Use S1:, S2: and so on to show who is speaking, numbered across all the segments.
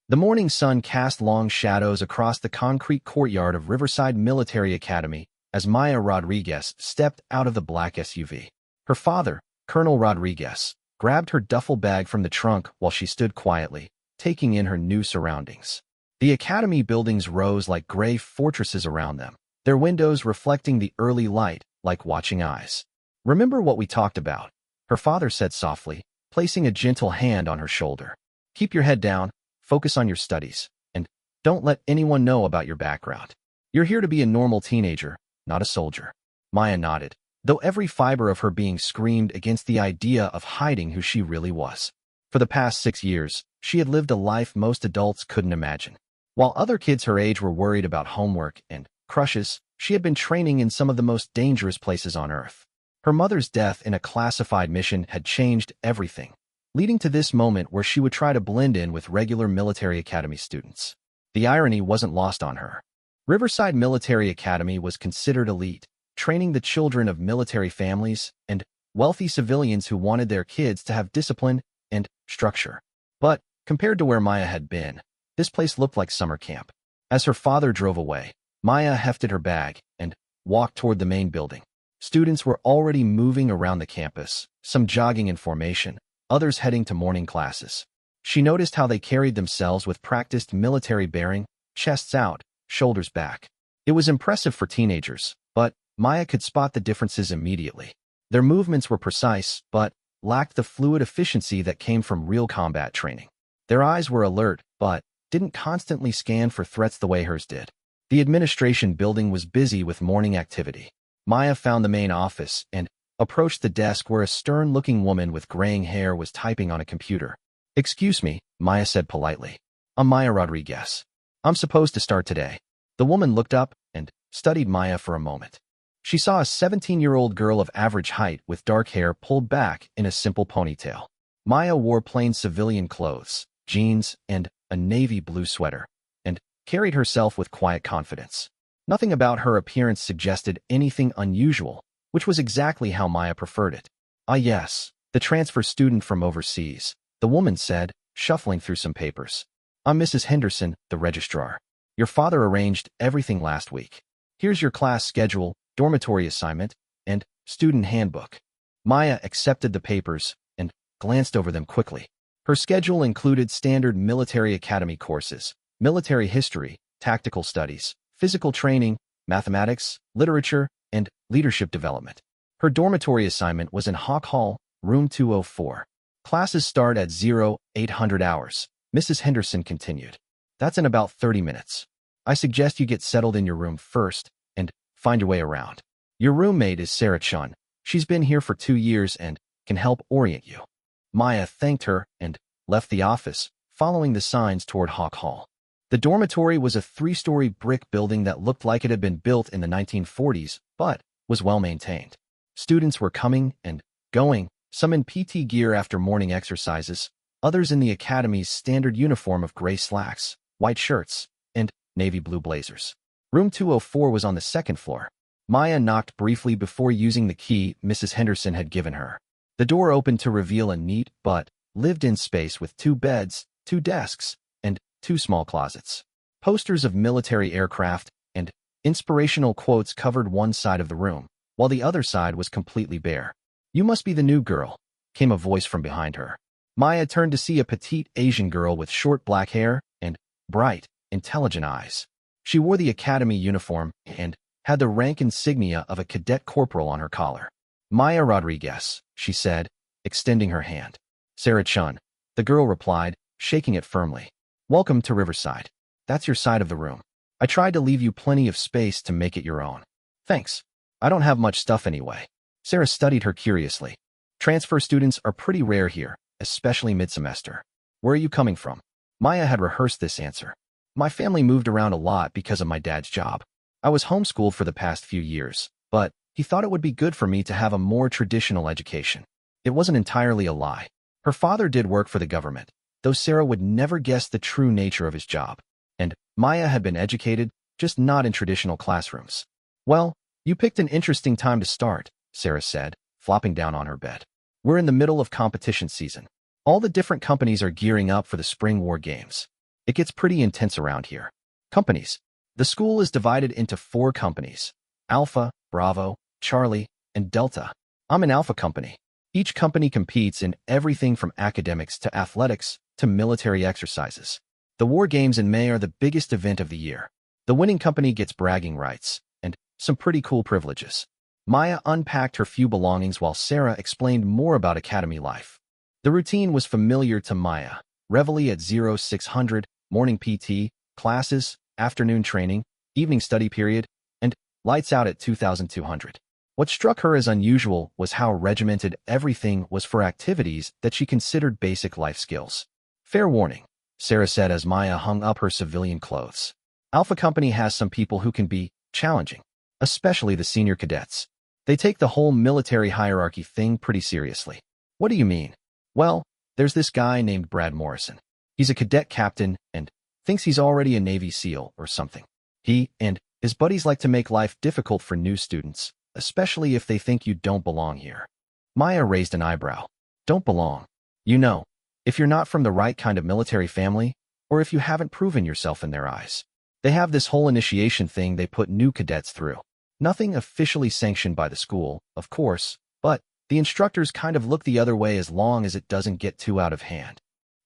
S1: The morning sun cast long shadows across the concrete courtyard of Riverside Military Academy as Maya Rodriguez stepped out of the black SUV. Her father, Colonel Rodriguez, grabbed her duffel bag from the trunk while she stood quietly, taking in her new surroundings. The academy buildings rose like gray fortresses around them, their windows reflecting the early light like watching eyes. "Remember what we talked about," her father said softly, placing a gentle hand on her shoulder. "Keep your head down, focus on your studies, and don't let anyone know about your background. You're here to be a normal teenager, not a soldier." Maya nodded, though every fiber of her being screamed against the idea of hiding who she really was. For the past 6 years, she had lived a life most adults couldn't imagine. While other kids her age were worried about homework and crushes, she had been training in some of the most dangerous places on Earth. Her mother's death in a classified mission had changed everything, leading to this moment where she would try to blend in with regular military academy students. The irony wasn't lost on her. Riverside Military Academy was considered elite, training the children of military families and wealthy civilians who wanted their kids to have discipline and structure. But compared to where Maya had been, this place looked like summer camp. As her father drove away, Maya hefted her bag and walked toward the main building. Students were already moving around the campus, some jogging in formation, others heading to morning classes. She noticed how they carried themselves with practiced military bearing, chests out, shoulders back. It was impressive for teenagers, but Maya could spot the differences immediately. Their movements were precise, but lacked the fluid efficiency that came from real combat training. Their eyes were alert, but didn't constantly scan for threats the way hers did. The administration building was busy with morning activity. Maya found the main office and approached the desk where a stern-looking woman with graying hair was typing on a computer. "Excuse me," Maya said politely. "I'm Maya Rodriguez. I'm supposed to start today." The woman looked up and studied Maya for a moment. She saw a 17-year-old girl of average height with dark hair pulled back in a simple ponytail. Maya wore plain civilian clothes, jeans, and a navy blue sweater, and carried herself with quiet confidence. Nothing about her appearance suggested anything unusual, which was exactly how Maya preferred it. "Ah yes, the transfer student from overseas," the woman said, shuffling through some papers. "I'm Mrs. Henderson, the registrar. Your father arranged everything last week. Here's your class schedule, dormitory assignment, and student handbook." Maya accepted the papers and glanced over them quickly. Her schedule included standard military academy courses, military history, tactical studies, physical training, mathematics, literature, and leadership development. Her dormitory assignment was in Hawk Hall, room 204. "Classes start at 0800 hours, Mrs. Henderson continued. "That's in about 30 minutes. I suggest you get settled in your room first and find your way around. Your roommate is Sarah Chun. She's been here for 2 years and can help orient you." Maya thanked her and left the office, following the signs toward Hawk Hall. The dormitory was a 3-story brick building that looked like it had been built in the 1940s, but was well maintained. Students were coming and going, some in PT gear after morning exercises, others in the academy's standard uniform of gray slacks, white shirts, and navy blue blazers. Room 204 was on the second floor. Maya knocked briefly before using the key Mrs. Henderson had given her. The door opened to reveal a neat but lived-in space with 2 beds, 2 desks, and 2 small closets. Posters of military aircraft and inspirational quotes covered one side of the room, while the other side was completely bare. "You must be the new girl," came a voice from behind her. Maya turned to see a petite Asian girl with short black hair and bright, intelligent eyes. She wore the academy uniform and had the rank insignia of a cadet corporal on her collar. "Maya Rodriguez," she said, extending her hand. "Sarah Chun," the girl replied, shaking it firmly. "Welcome to Riverside. That's your side of the room. I tried to leave you plenty of space to make it your own." "Thanks. I don't have much stuff anyway." Sarah studied her curiously. "Transfer students are pretty rare here, especially mid-semester. Where are you coming from?" Maya had rehearsed this answer. "My family moved around a lot because of my dad's job. I was homeschooled for the past few years, but he thought it would be good for me to have a more traditional education." It wasn't entirely a lie. Her father did work for the government, though Sarah would never guess the true nature of his job. And Maya had been educated, just not in traditional classrooms. "Well, you picked an interesting time to start," Sarah said, flopping down on her bed. "We're in the middle of competition season. All the different companies are gearing up for the spring war games. It gets pretty intense around here. Companies. The school is divided into 4 companies: Alpha, Bravo, Charlie, and Delta. I'm an Alpha company. Each company competes in everything from academics to athletics to military exercises. The War Games in May are the biggest event of the year. The winning company gets bragging rights and some pretty cool privileges. Maya unpacked her few belongings while Sarah explained more about academy life. The routine was familiar to Maya. Reveille at 0600, morning PT, classes, afternoon training, evening study period, and lights out at 2200. What struck her as unusual was how regimented everything was for activities that she considered basic life skills. Fair warning, Sarah said as Maya hung up her civilian clothes. Alpha Company has some people who can be challenging, especially the senior cadets. They take the whole military hierarchy thing pretty seriously. What do you mean? Well, there's this guy named Brad Morrison. He's a cadet captain and thinks he's already a Navy SEAL or something. He and his buddies like to make life difficult for new students, especially if they think you don't belong here. Maya raised an eyebrow. Don't belong. You know, if you're not from the right kind of military family, or if you haven't proven yourself in their eyes. They have this whole initiation thing they put new cadets through. Nothing officially sanctioned by the school, of course, but the instructors kind of look the other way as long as it doesn't get too out of hand.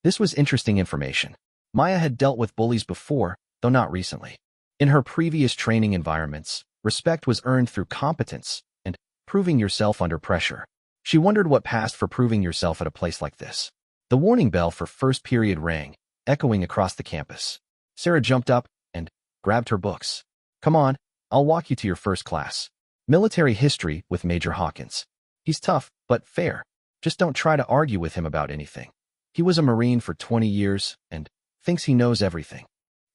S1: This was interesting information. Maya had dealt with bullies before, though not recently. In her previous training environments, respect was earned through competence and proving yourself under pressure. She wondered what passed for proving yourself at a place like this. The warning bell for first period rang, echoing across the campus. Sarah jumped up and grabbed her books. Come on, I'll walk you to your first class. Military History with Major Hawkins. He's tough, but fair. Just don't try to argue with him about anything. He was a Marine for 20 years and thinks he knows everything.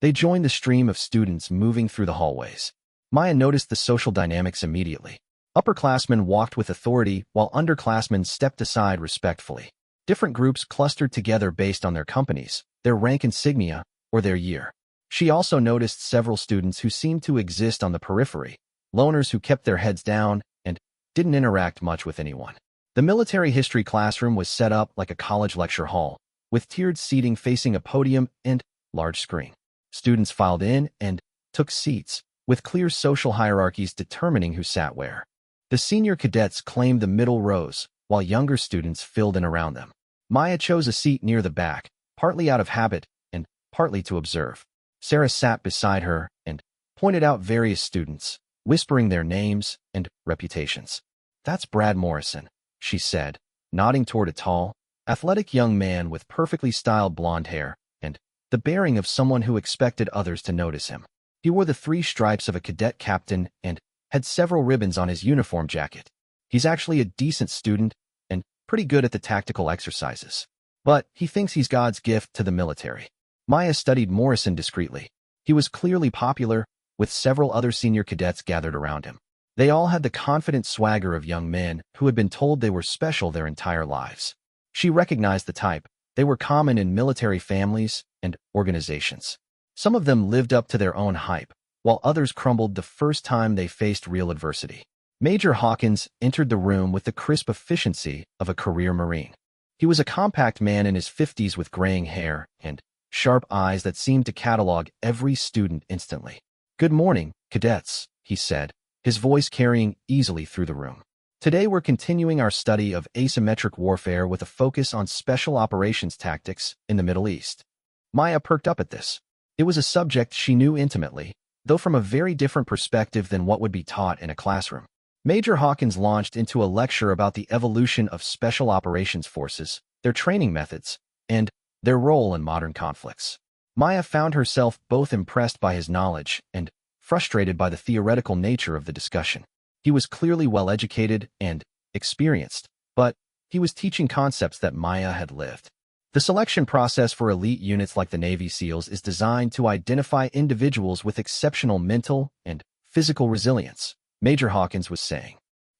S1: They joined the stream of students moving through the hallways. Maya noticed the social dynamics immediately. Upperclassmen walked with authority while underclassmen stepped aside respectfully. Different groups clustered together based on their companies, their rank insignia, or their year. She also noticed several students who seemed to exist on the periphery, loners who kept their heads down and didn't interact much with anyone. The military history classroom was set up like a college lecture hall, with tiered seating facing a podium and large screen. Students filed in and took seats, with clear social hierarchies determining who sat where. The senior cadets claimed the middle rows, while younger students filled in around them. Maya chose a seat near the back, partly out of habit and partly to observe. Sarah sat beside her and pointed out various students, whispering their names and reputations. That's Brad Morrison, she said, nodding toward a tall, athletic young man with perfectly styled blonde hair and the bearing of someone who expected others to notice him. He wore the 3 stripes of a cadet captain and had several ribbons on his uniform jacket. He's actually a decent student and pretty good at the tactical exercises. But he thinks he's God's gift to the military. Maya studied Morrison discreetly. He was clearly popular, with several other senior cadets gathered around him. They all had the confident swagger of young men who had been told they were special their entire lives. She recognized the type. They were common in military families and organizations. Some of them lived up to their own hype, while others crumbled the first time they faced real adversity. Major Hawkins entered the room with the crisp efficiency of a career Marine. He was a compact man in his 50s with graying hair and sharp eyes that seemed to catalog every student instantly. Good morning, cadets, he said, his voice carrying easily through the room. Today we're continuing our study of asymmetric warfare with a focus on special operations tactics in the Middle East. Maya perked up at this. It was a subject she knew intimately, though from a very different perspective than what would be taught in a classroom. Major Hawkins launched into a lecture about the evolution of special operations forces, their training methods, and their role in modern conflicts. Maya found herself both impressed by his knowledge and frustrated by the theoretical nature of the discussion. He was clearly well-educated and experienced, but he was teaching concepts that Maya had lived. The selection process for elite units like the Navy SEALs is designed to identify individuals with exceptional mental and physical resilience, Major Hawkins was saying.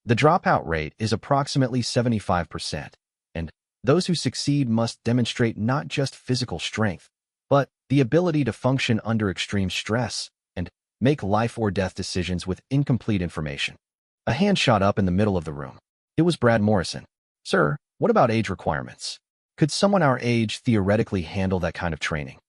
S1: The dropout rate is approximately 75%, and those who succeed must demonstrate not just physical strength, but the ability to function under extreme stress and make life-or-death decisions with incomplete information. A hand shot up in the middle of the room. It was Brad Morrison. Sir, what about age requirements? Could someone our age theoretically handle that kind of training?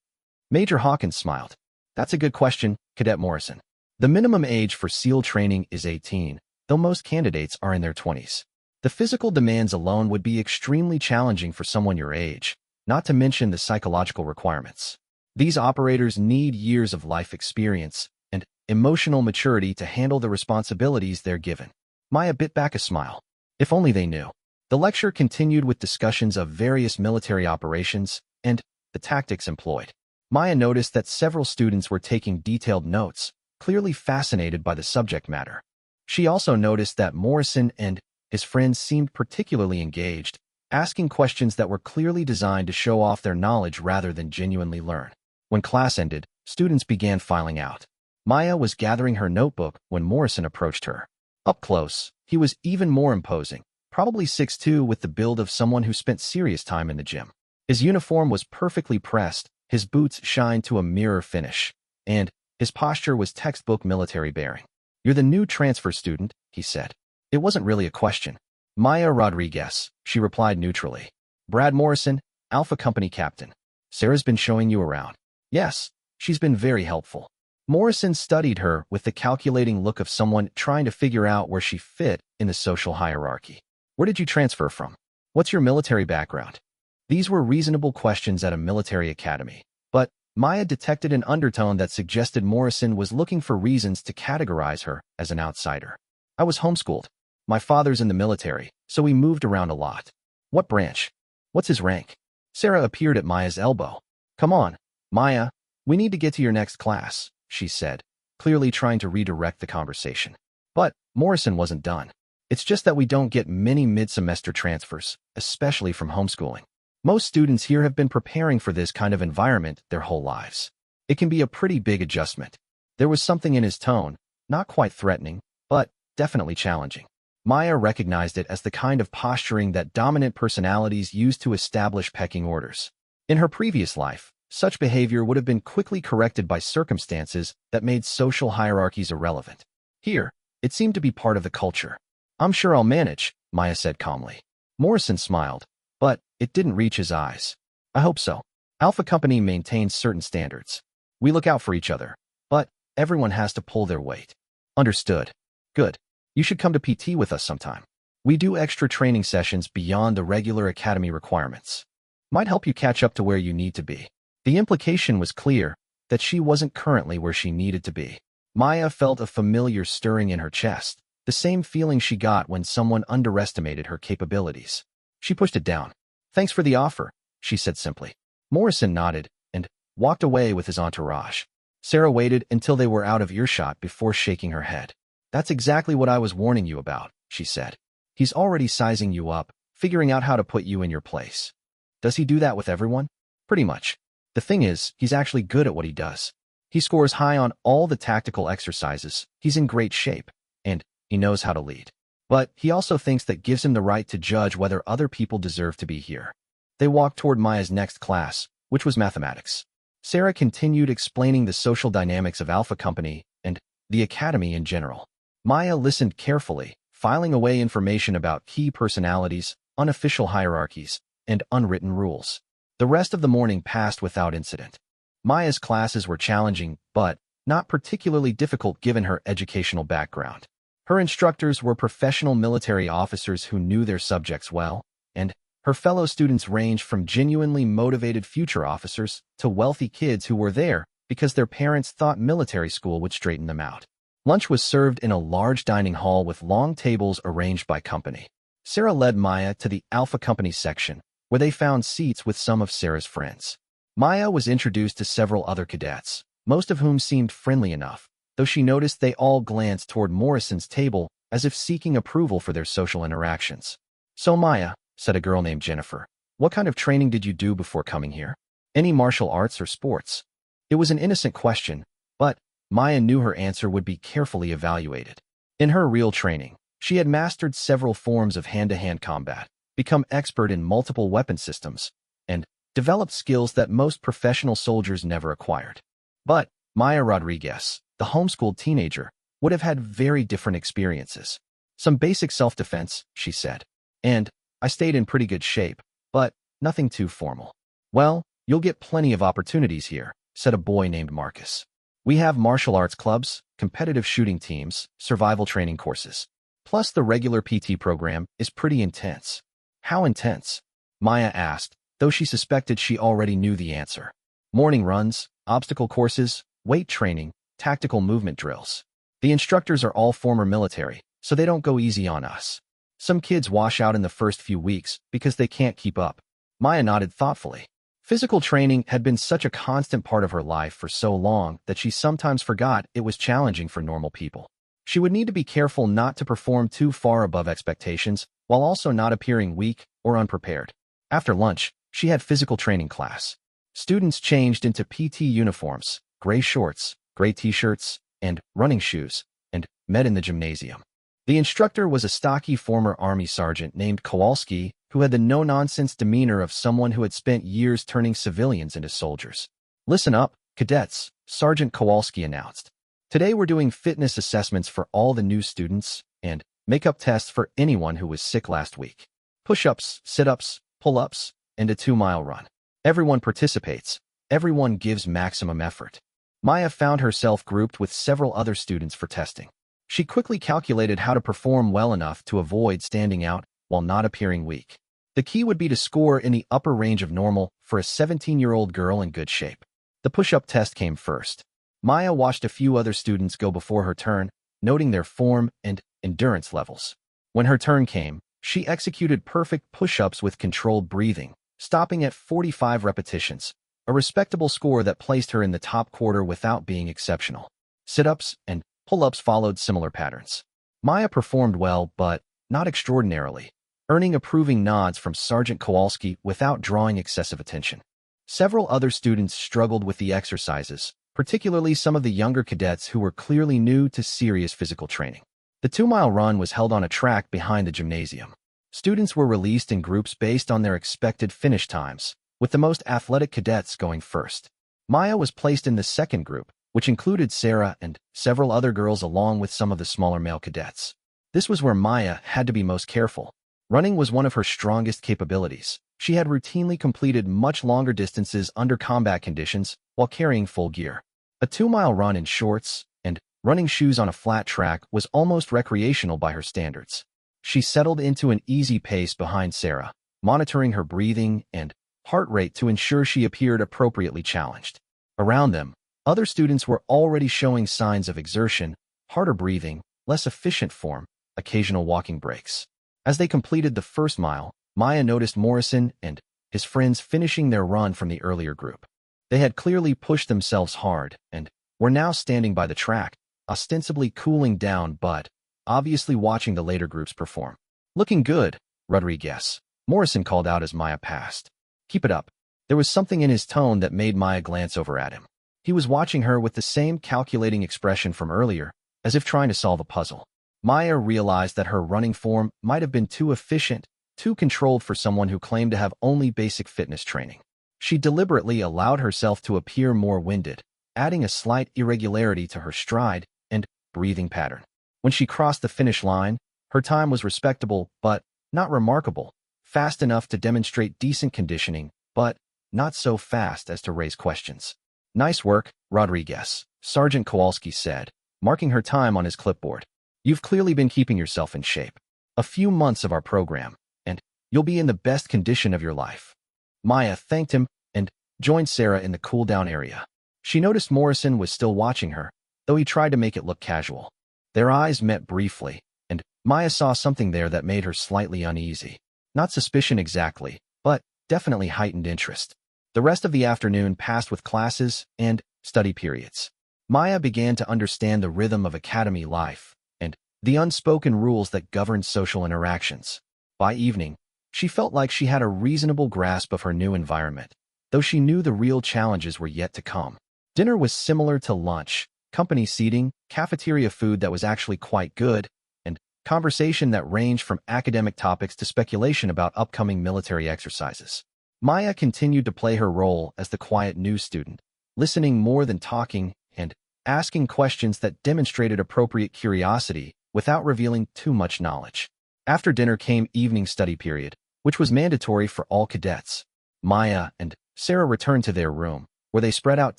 S1: Major Hawkins smiled. That's a good question, Cadet Morrison. The minimum age for SEAL training is 18, though most candidates are in their 20s. The physical demands alone would be extremely challenging for someone your age, not to mention the psychological requirements. These operators need years of life experience and emotional maturity to handle the responsibilities they're given. Maya bit back a smile. If only they knew. The lecture continued with discussions of various military operations and the tactics employed. Maya noticed that several students were taking detailed notes, clearly fascinated by the subject matter. She also noticed that Morrison and his friends seemed particularly engaged, asking questions that were clearly designed to show off their knowledge rather than genuinely learn. When class ended, students began filing out. Maya was gathering her notebook when Morrison approached her. Up close, he was even more imposing, probably 6'2" with the build of someone who spent serious time in the gym. His uniform was perfectly pressed, his boots shined to a mirror finish, and his posture was textbook military bearing. "You're the new transfer student," he said. It wasn't really a question. "Maya Rodriguez," she replied neutrally. "Brad Morrison, Alpha Company Captain. Sarah's been showing you around." "Yes, she's been very helpful." Morrison studied her with the calculating look of someone trying to figure out where she fit in the social hierarchy. "Where did you transfer from? What's your military background?" These were reasonable questions at a military academy, but Maya detected an undertone that suggested Morrison was looking for reasons to categorize her as an outsider. "I was homeschooled. My father's in the military, so we moved around a lot." "What branch? What's his rank?" Sarah appeared at Maya's elbow. "Come on, Maya, we need to get to your next class," she said, clearly trying to redirect the conversation. But Morrison wasn't done. "It's just that we don't get many mid-semester transfers, especially from homeschooling. Most students here have been preparing for this kind of environment their whole lives. It can be a pretty big adjustment." There was something in his tone, not quite threatening, but definitely challenging. Maya recognized it as the kind of posturing that dominant personalities use to establish pecking orders. In her previous life, such behavior would have been quickly corrected by circumstances that made social hierarchies irrelevant. Here, it seemed to be part of the culture. "I'm sure I'll manage," Maya said calmly. Morrison smiled, but it didn't reach his eyes. "I hope so. Alpha Company maintains certain standards. We look out for each other, but everyone has to pull their weight." "Understood. Good. You should come to PT with us sometime. We do extra training sessions beyond the regular academy requirements. Might help you catch up to where you need to be." The implication was clear, that she wasn't currently where she needed to be. Maya felt a familiar stirring in her chest, the same feeling she got when someone underestimated her capabilities. She pushed it down. "Thanks for the offer," she said simply. Morrison nodded and walked away with his entourage. Sarah waited until they were out of earshot before shaking her head. "That's exactly what I was warning you about," she said. "He's already sizing you up, figuring out how to put you in your place." "Does he do that with everyone?" "Pretty much. The thing is, he's actually good at what he does. He scores high on all the tactical exercises, he's in great shape, and he knows how to lead. But he also thinks that gives him the right to judge whether other people deserve to be here." They walked toward Maya's next class, which was mathematics. Sarah continued explaining the social dynamics of Alpha Company and the academy in general. Maya listened carefully, filing away information about key personalities, unofficial hierarchies, and unwritten rules. The rest of the morning passed without incident. Maya's classes were challenging, but not particularly difficult given her educational background. Her instructors were professional military officers who knew their subjects well, and her fellow students ranged from genuinely motivated future officers to wealthy kids who were there because their parents thought military school would straighten them out. Lunch was served in a large dining hall with long tables arranged by company. Sarah led Maya to the Alpha Company section, where they found seats with some of Sarah's friends. Maya was introduced to several other cadets, most of whom seemed friendly enough, though she noticed they all glanced toward Morrison's table as if seeking approval for their social interactions. "So Maya," said a girl named Jennifer, "what kind of training did you do before coming here? Any martial arts or sports?" It was an innocent question, but Maya knew her answer would be carefully evaluated. In her real training, she had mastered several forms of hand-to-hand combat, become expert in multiple weapon systems, and developed skills that most professional soldiers never acquired. But Maya Rodriguez, the homeschooled teenager, would have had very different experiences. "Some basic self-defense," she said. "And I stayed in pretty good shape, but nothing too formal." "Well, you'll get plenty of opportunities here," said a boy named Marcus. "We have martial arts clubs, competitive shooting teams, survival training courses. Plus the regular PT program is pretty intense." "How intense?" Maya asked, though she suspected she already knew the answer. "Morning runs, obstacle courses, weight training, tactical movement drills. The instructors are all former military, so they don't go easy on us. Some kids wash out in the first few weeks because they can't keep up." Maya nodded thoughtfully. Physical training had been such a constant part of her life for so long that she sometimes forgot it was challenging for normal people. She would need to be careful not to perform too far above expectations while also not appearing weak or unprepared. After lunch, she had physical training class. Students changed into PT uniforms, gray shorts, gray t-shirts, and running shoes, and met in the gymnasium. The instructor was a stocky former Army sergeant named Kowalski who had the no-nonsense demeanor of someone who had spent years turning civilians into soldiers. "Listen up, cadets," Sergeant Kowalski announced. "Today we're doing fitness assessments for all the new students and makeup tests for anyone who was sick last week. Push-ups, sit-ups, pull-ups, and a 2-mile run. Everyone participates. Everyone gives maximum effort." Maya found herself grouped with several other students for testing. She quickly calculated how to perform well enough to avoid standing out while not appearing weak. The key would be to score in the upper range of normal for a 17-year-old girl in good shape. The push-up test came first. Maya watched a few other students go before her turn, noting their form and endurance levels. When her turn came, she executed perfect push-ups with controlled breathing, stopping at 45 repetitions, a respectable score that placed her in the top quarter without being exceptional. Sit-ups and pull-ups followed similar patterns. Maya performed well, but not extraordinarily, earning approving nods from Sergeant Kowalski without drawing excessive attention. Several other students struggled with the exercises, particularly some of the younger cadets who were clearly new to serious physical training. The 2-mile run was held on a track behind the gymnasium. Students were released in groups based on their expected finish times, with the most athletic cadets going first. Maya was placed in the second group, which included Sarah and several other girls along with some of the smaller male cadets. This was where Maya had to be most careful. Running was one of her strongest capabilities. She had routinely completed much longer distances under combat conditions while carrying full gear. A 2-mile run in shorts and running shoes on a flat track was almost recreational by her standards. She settled into an easy pace behind Sarah, monitoring her breathing and heart rate to ensure she appeared appropriately challenged. Around them, other students were already showing signs of exertion, harder breathing, less efficient form, occasional walking breaks. As they completed the first mile, Maya noticed Morrison and his friends finishing their run from the earlier group. They had clearly pushed themselves hard and were now standing by the track, ostensibly cooling down but obviously watching the later groups perform. "Looking good, Rodriguez," Morrison called out as Maya passed. "Keep it up." There was something in his tone that made Maya glance over at him. He was watching her with the same calculating expression from earlier, as if trying to solve a puzzle. Maya realized that her running form might have been too efficient, too controlled for someone who claimed to have only basic fitness training. She deliberately allowed herself to appear more winded, adding a slight irregularity to her stride and breathing pattern. When she crossed the finish line, her time was respectable but not remarkable, fast enough to demonstrate decent conditioning, but not so fast as to raise questions. "Nice work, Rodriguez," Sergeant Kowalski said, marking her time on his clipboard. "You've clearly been keeping yourself in shape. A few months of our program, and you'll be in the best condition of your life." Maya thanked him and joined Sarah in the cool-down area. She noticed Morrison was still watching her, though he tried to make it look casual. Their eyes met briefly, and Maya saw something there that made her slightly uneasy. Not suspicion exactly, but definitely heightened interest. The rest of the afternoon passed with classes and study periods. Maya began to understand the rhythm of academy life and the unspoken rules that govern social interactions. By evening, she felt like she had a reasonable grasp of her new environment, though she knew the real challenges were yet to come. Dinner was similar to lunch, company seating, cafeteria food that was actually quite good, and conversation that ranged from academic topics to speculation about upcoming military exercises. Maya continued to play her role as the quiet new student, listening more than talking and asking questions that demonstrated appropriate curiosity without revealing too much knowledge. After dinner came evening study period, which was mandatory for all cadets. Maya and Sarah returned to their room, where they spread out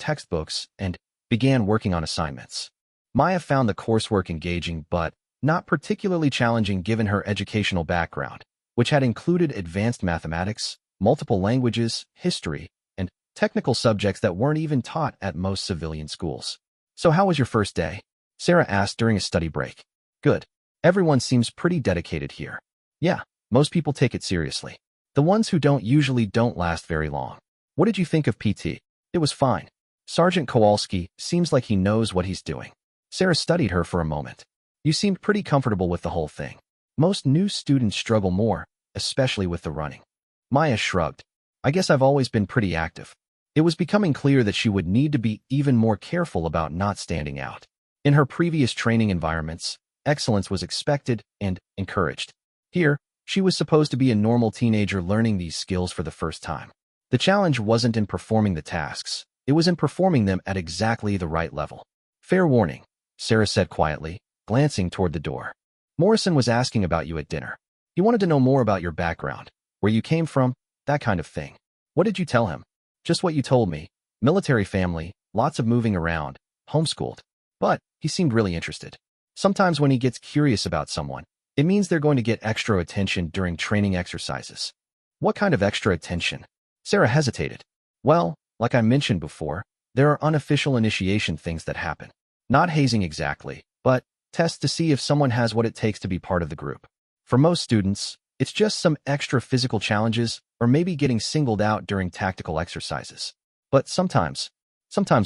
S1: textbooks and began working on assignments. Maya found the coursework engaging but not particularly challenging given her educational background, which had included advanced mathematics, multiple languages, history, and technical subjects that weren't even taught at most civilian schools. "So how was your first day?" Sarah asked during a study break. "Good. Everyone seems pretty dedicated here." "Yeah, most people take it seriously. The ones who don't usually don't last very long." "What did you think of PT?" "It was fine. Sergeant Kowalski seems like he knows what he's doing." Sarah studied her for a moment. "You seemed pretty comfortable with the whole thing." "Most new students struggle more, especially with the running." Maya shrugged. "I guess I've always been pretty active." It was becoming clear that she would need to be even more careful about not standing out. In her previous training environments, excellence was expected and encouraged. Here, she was supposed to be a normal teenager learning these skills for the first time. The challenge wasn't in performing the tasks, it was in performing them at exactly the right level. "Fair warning," Sarah said quietly, glancing toward the door. "Morrison was asking about you at dinner. He wanted to know more about your background, where you came from, that kind of thing." "What did you tell him?" "Just what you told me. Military family, lots of moving around, homeschooled." "But he seemed really interested." "Sometimes when he gets curious about someone, it means they're going to get extra attention during training exercises." "What kind of extra attention?" Sarah hesitated. "Well, like I mentioned before, there are unofficial initiation things that happen. Not hazing exactly, but tests to see if someone has what it takes to be part of the group. For most students, it's just some extra physical challenges or maybe getting singled out during tactical exercises. But sometimes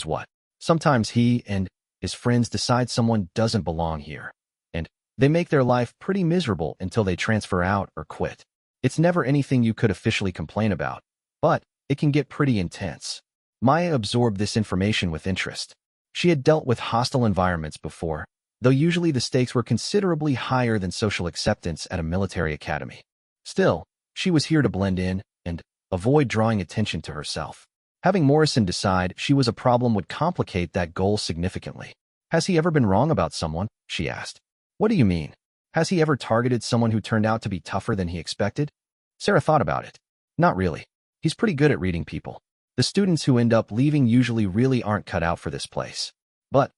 S1: what? Sometimes he and his friends decide someone doesn't belong here, and they make their life pretty miserable until they transfer out or quit. It's never anything you could officially complain about, but it can get pretty intense." Maya absorbed this information with interest. She had dealt with hostile environments before, though usually the stakes were considerably higher than social acceptance at a military academy. Still, she was here to blend in and avoid drawing attention to herself. Having Morrison decide she was a problem would complicate that goal significantly. "Has he ever been wrong about someone?" she asked. "What do you mean? Has he ever targeted someone who turned out to be tougher than he expected?" Sarah thought about it. "Not really. He's pretty good at reading people. The students who end up leaving usually really aren't cut out for this place." But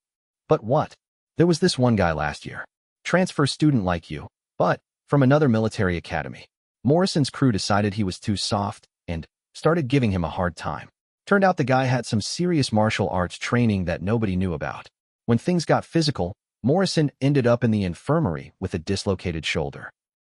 S1: what? "There was this one guy last year. Transfer student like you, but from another military academy. Morrison's crew decided he was too soft and started giving him a hard time. Turned out the guy had some serious martial arts training that nobody knew about. When things got physical, Morrison ended up in the infirmary with a dislocated shoulder."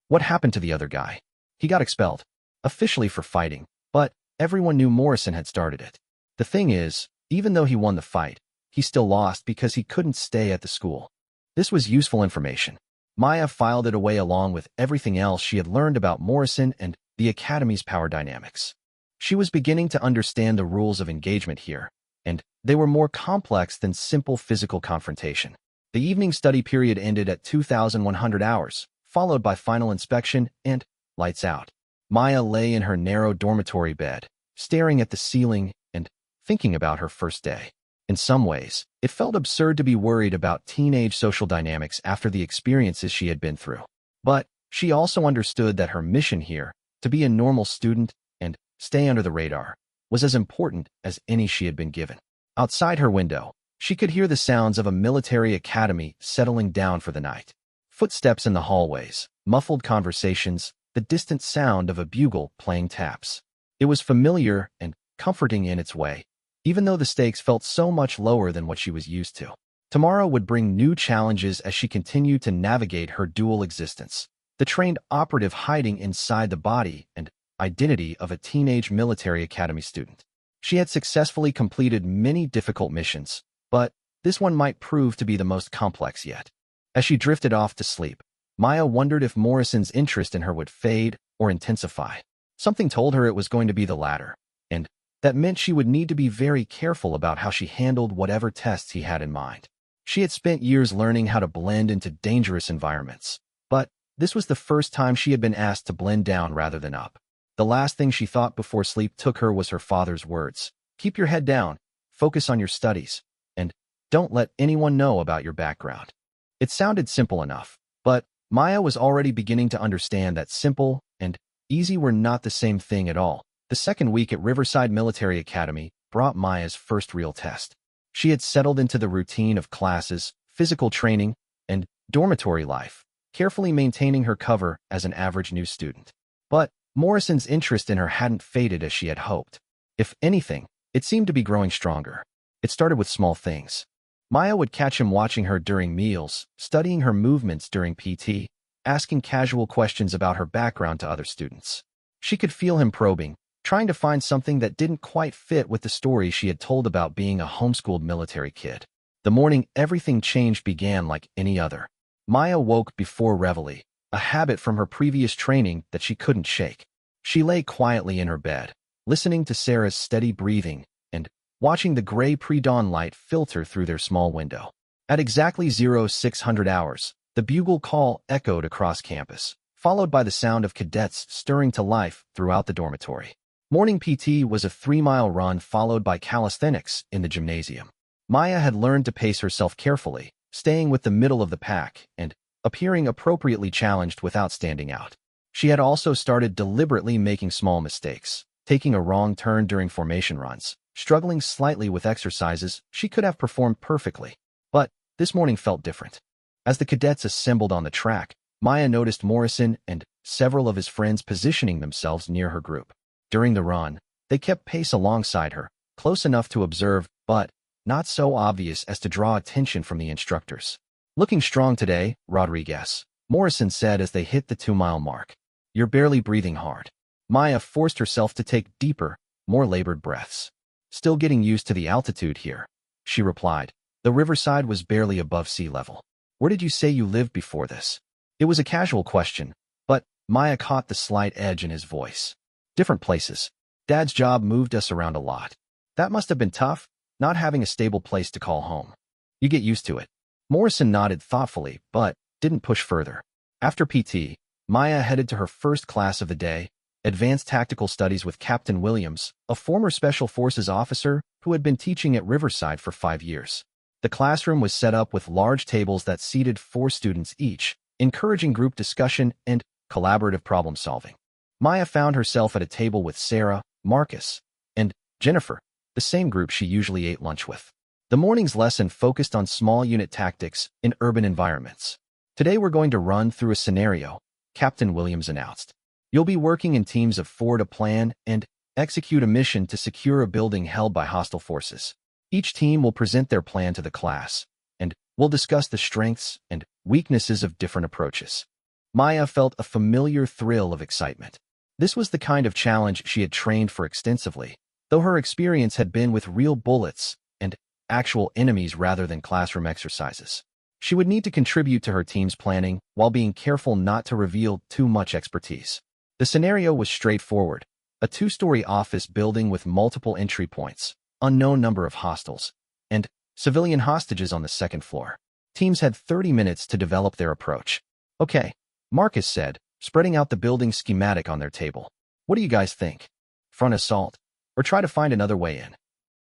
S1: "What happened to the other guy?" "He got expelled. Officially for fighting, but everyone knew Morrison had started it. The thing is, even though he won the fight, he still lost because he couldn't stay at the school." This was useful information. Maya filed it away along with everything else she had learned about Morrison and the Academy's power dynamics. She was beginning to understand the rules of engagement here, and they were more complex than simple physical confrontation. The evening study period ended at 2,100 hours, followed by final inspection and lights out. Maya lay in her narrow dormitory bed, staring at the ceiling and thinking about her first day. In some ways, it felt absurd to be worried about teenage social dynamics after the experiences she had been through. But she also understood that her mission here, to be a normal student and stay under the radar, was as important as any she had been given. Outside her window, she could hear the sounds of a military academy settling down for the night. Footsteps in the hallways, muffled conversations, the distant sound of a bugle playing taps. It was familiar and comforting in its way, even though the stakes felt so much lower than what she was used to. Tomorrow would bring new challenges as she continued to navigate her dual existence, the trained operative hiding inside the body and identity of a teenage military academy student. She had successfully completed many difficult missions, but this one might prove to be the most complex yet. As she drifted off to sleep, Maya wondered if Morrison's interest in her would fade or intensify. Something told her it was going to be the latter, and that meant she would need to be very careful about how she handled whatever tests he had in mind. She had spent years learning how to blend into dangerous environments, but this was the first time she had been asked to blend down rather than up. The last thing she thought before sleep took her was her father's words: "Keep your head down, focus on your studies, and don't let anyone know about your background." It sounded simple enough, but Maya was already beginning to understand that simple and easy were not the same thing at all. The second week at Riverside Military Academy brought Maya's first real test. She had settled into the routine of classes, physical training, and dormitory life, carefully maintaining her cover as an average new student. But Morrison's interest in her hadn't faded as she had hoped. If anything, it seemed to be growing stronger. It started with small things. Maya would catch him watching her during meals, studying her movements during PT, asking casual questions about her background to other students. She could feel him probing, trying to find something that didn't quite fit with the story she had told about being a homeschooled military kid. The morning everything changed began like any other. Maya woke before reveille, a habit from her previous training that she couldn't shake. She lay quietly in her bed, listening to Sarah's steady breathing and watching the gray pre-dawn light filter through their small window. At exactly 0600 hours, the bugle call echoed across campus, followed by the sound of cadets stirring to life throughout the dormitory. Morning PT was a 3-mile run followed by calisthenics in the gymnasium. Maya had learned to pace herself carefully, staying with the middle of the pack and appearing appropriately challenged without standing out. She had also started deliberately making small mistakes, taking a wrong turn during formation runs, struggling slightly with exercises she could have performed perfectly. But this morning felt different. As the cadets assembled on the track, Maya noticed Morrison and several of his friends positioning themselves near her group. During the run, they kept pace alongside her, close enough to observe, but not so obvious as to draw attention from the instructors. "Looking strong today, Rodriguez," Morrison said as they hit the 2-mile mark. "You're barely breathing hard." Maya forced herself to take deeper, more labored breaths. "Still getting used to the altitude here," she replied. The riverside was barely above sea level. "Where did you say you lived before this?" It was a casual question, but Maya caught the slight edge in his voice. "Different places. Dad's job moved us around a lot." "That must have been tough, not having a stable place to call home." "You get used to it." Morrison nodded thoughtfully, but didn't push further. After PT, Maya headed to her first class of the day, Advanced Tactical Studies with Captain Williams, a former Special Forces officer who had been teaching at Riverside for 5 years. The classroom was set up with large tables that seated 4 students each, encouraging group discussion and collaborative problem-solving. Maya found herself at a table with Sarah, Marcus, and Jennifer, the same group she usually ate lunch with. The morning's lesson focused on small unit tactics in urban environments. "Today we're going to run through a scenario," Captain Williams announced. "You'll be working in teams of 4 to plan and execute a mission to secure a building held by hostile forces. Each team will present their plan to the class, and we'll discuss the strengths and weaknesses of different approaches." Maya felt a familiar thrill of excitement. This was the kind of challenge she had trained for extensively, though her experience had been with real bullets and actual enemies rather than classroom exercises. She would need to contribute to her team's planning while being careful not to reveal too much expertise. The scenario was straightforward: a 2-story office building with multiple entry points, unknown number of hostiles, and civilian hostages on the 2nd floor. Teams had 30 minutes to develop their approach. "Okay," Marcus said, spreading out the building schematic on their table. "What do you guys think? Front assault, or try to find another way in?"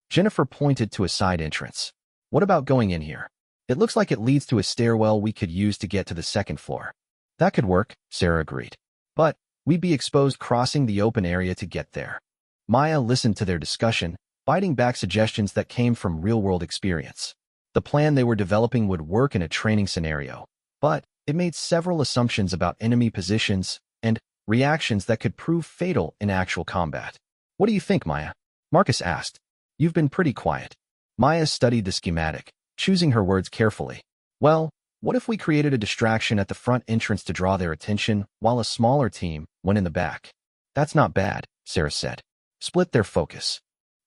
S1: Jennifer pointed to a side entrance. "What about going in here? It looks like it leads to a stairwell we could use to get to the 2nd floor." "That could work," Sarah agreed. "But we'd be exposed crossing the open area to get there." Maya listened to their discussion, biting back suggestions that came from real-world experience. The plan they were developing would work in a training scenario, but it made several assumptions about enemy positions and reactions that could prove fatal in actual combat. "What do you think, Maya?" Marcus asked. "You've been pretty quiet." Maya studied the schematic, choosing her words carefully. "Well, what if we created a distraction at the front entrance to draw their attention while a smaller team went in the back?" "That's not bad," Sarah said. "Split their focus."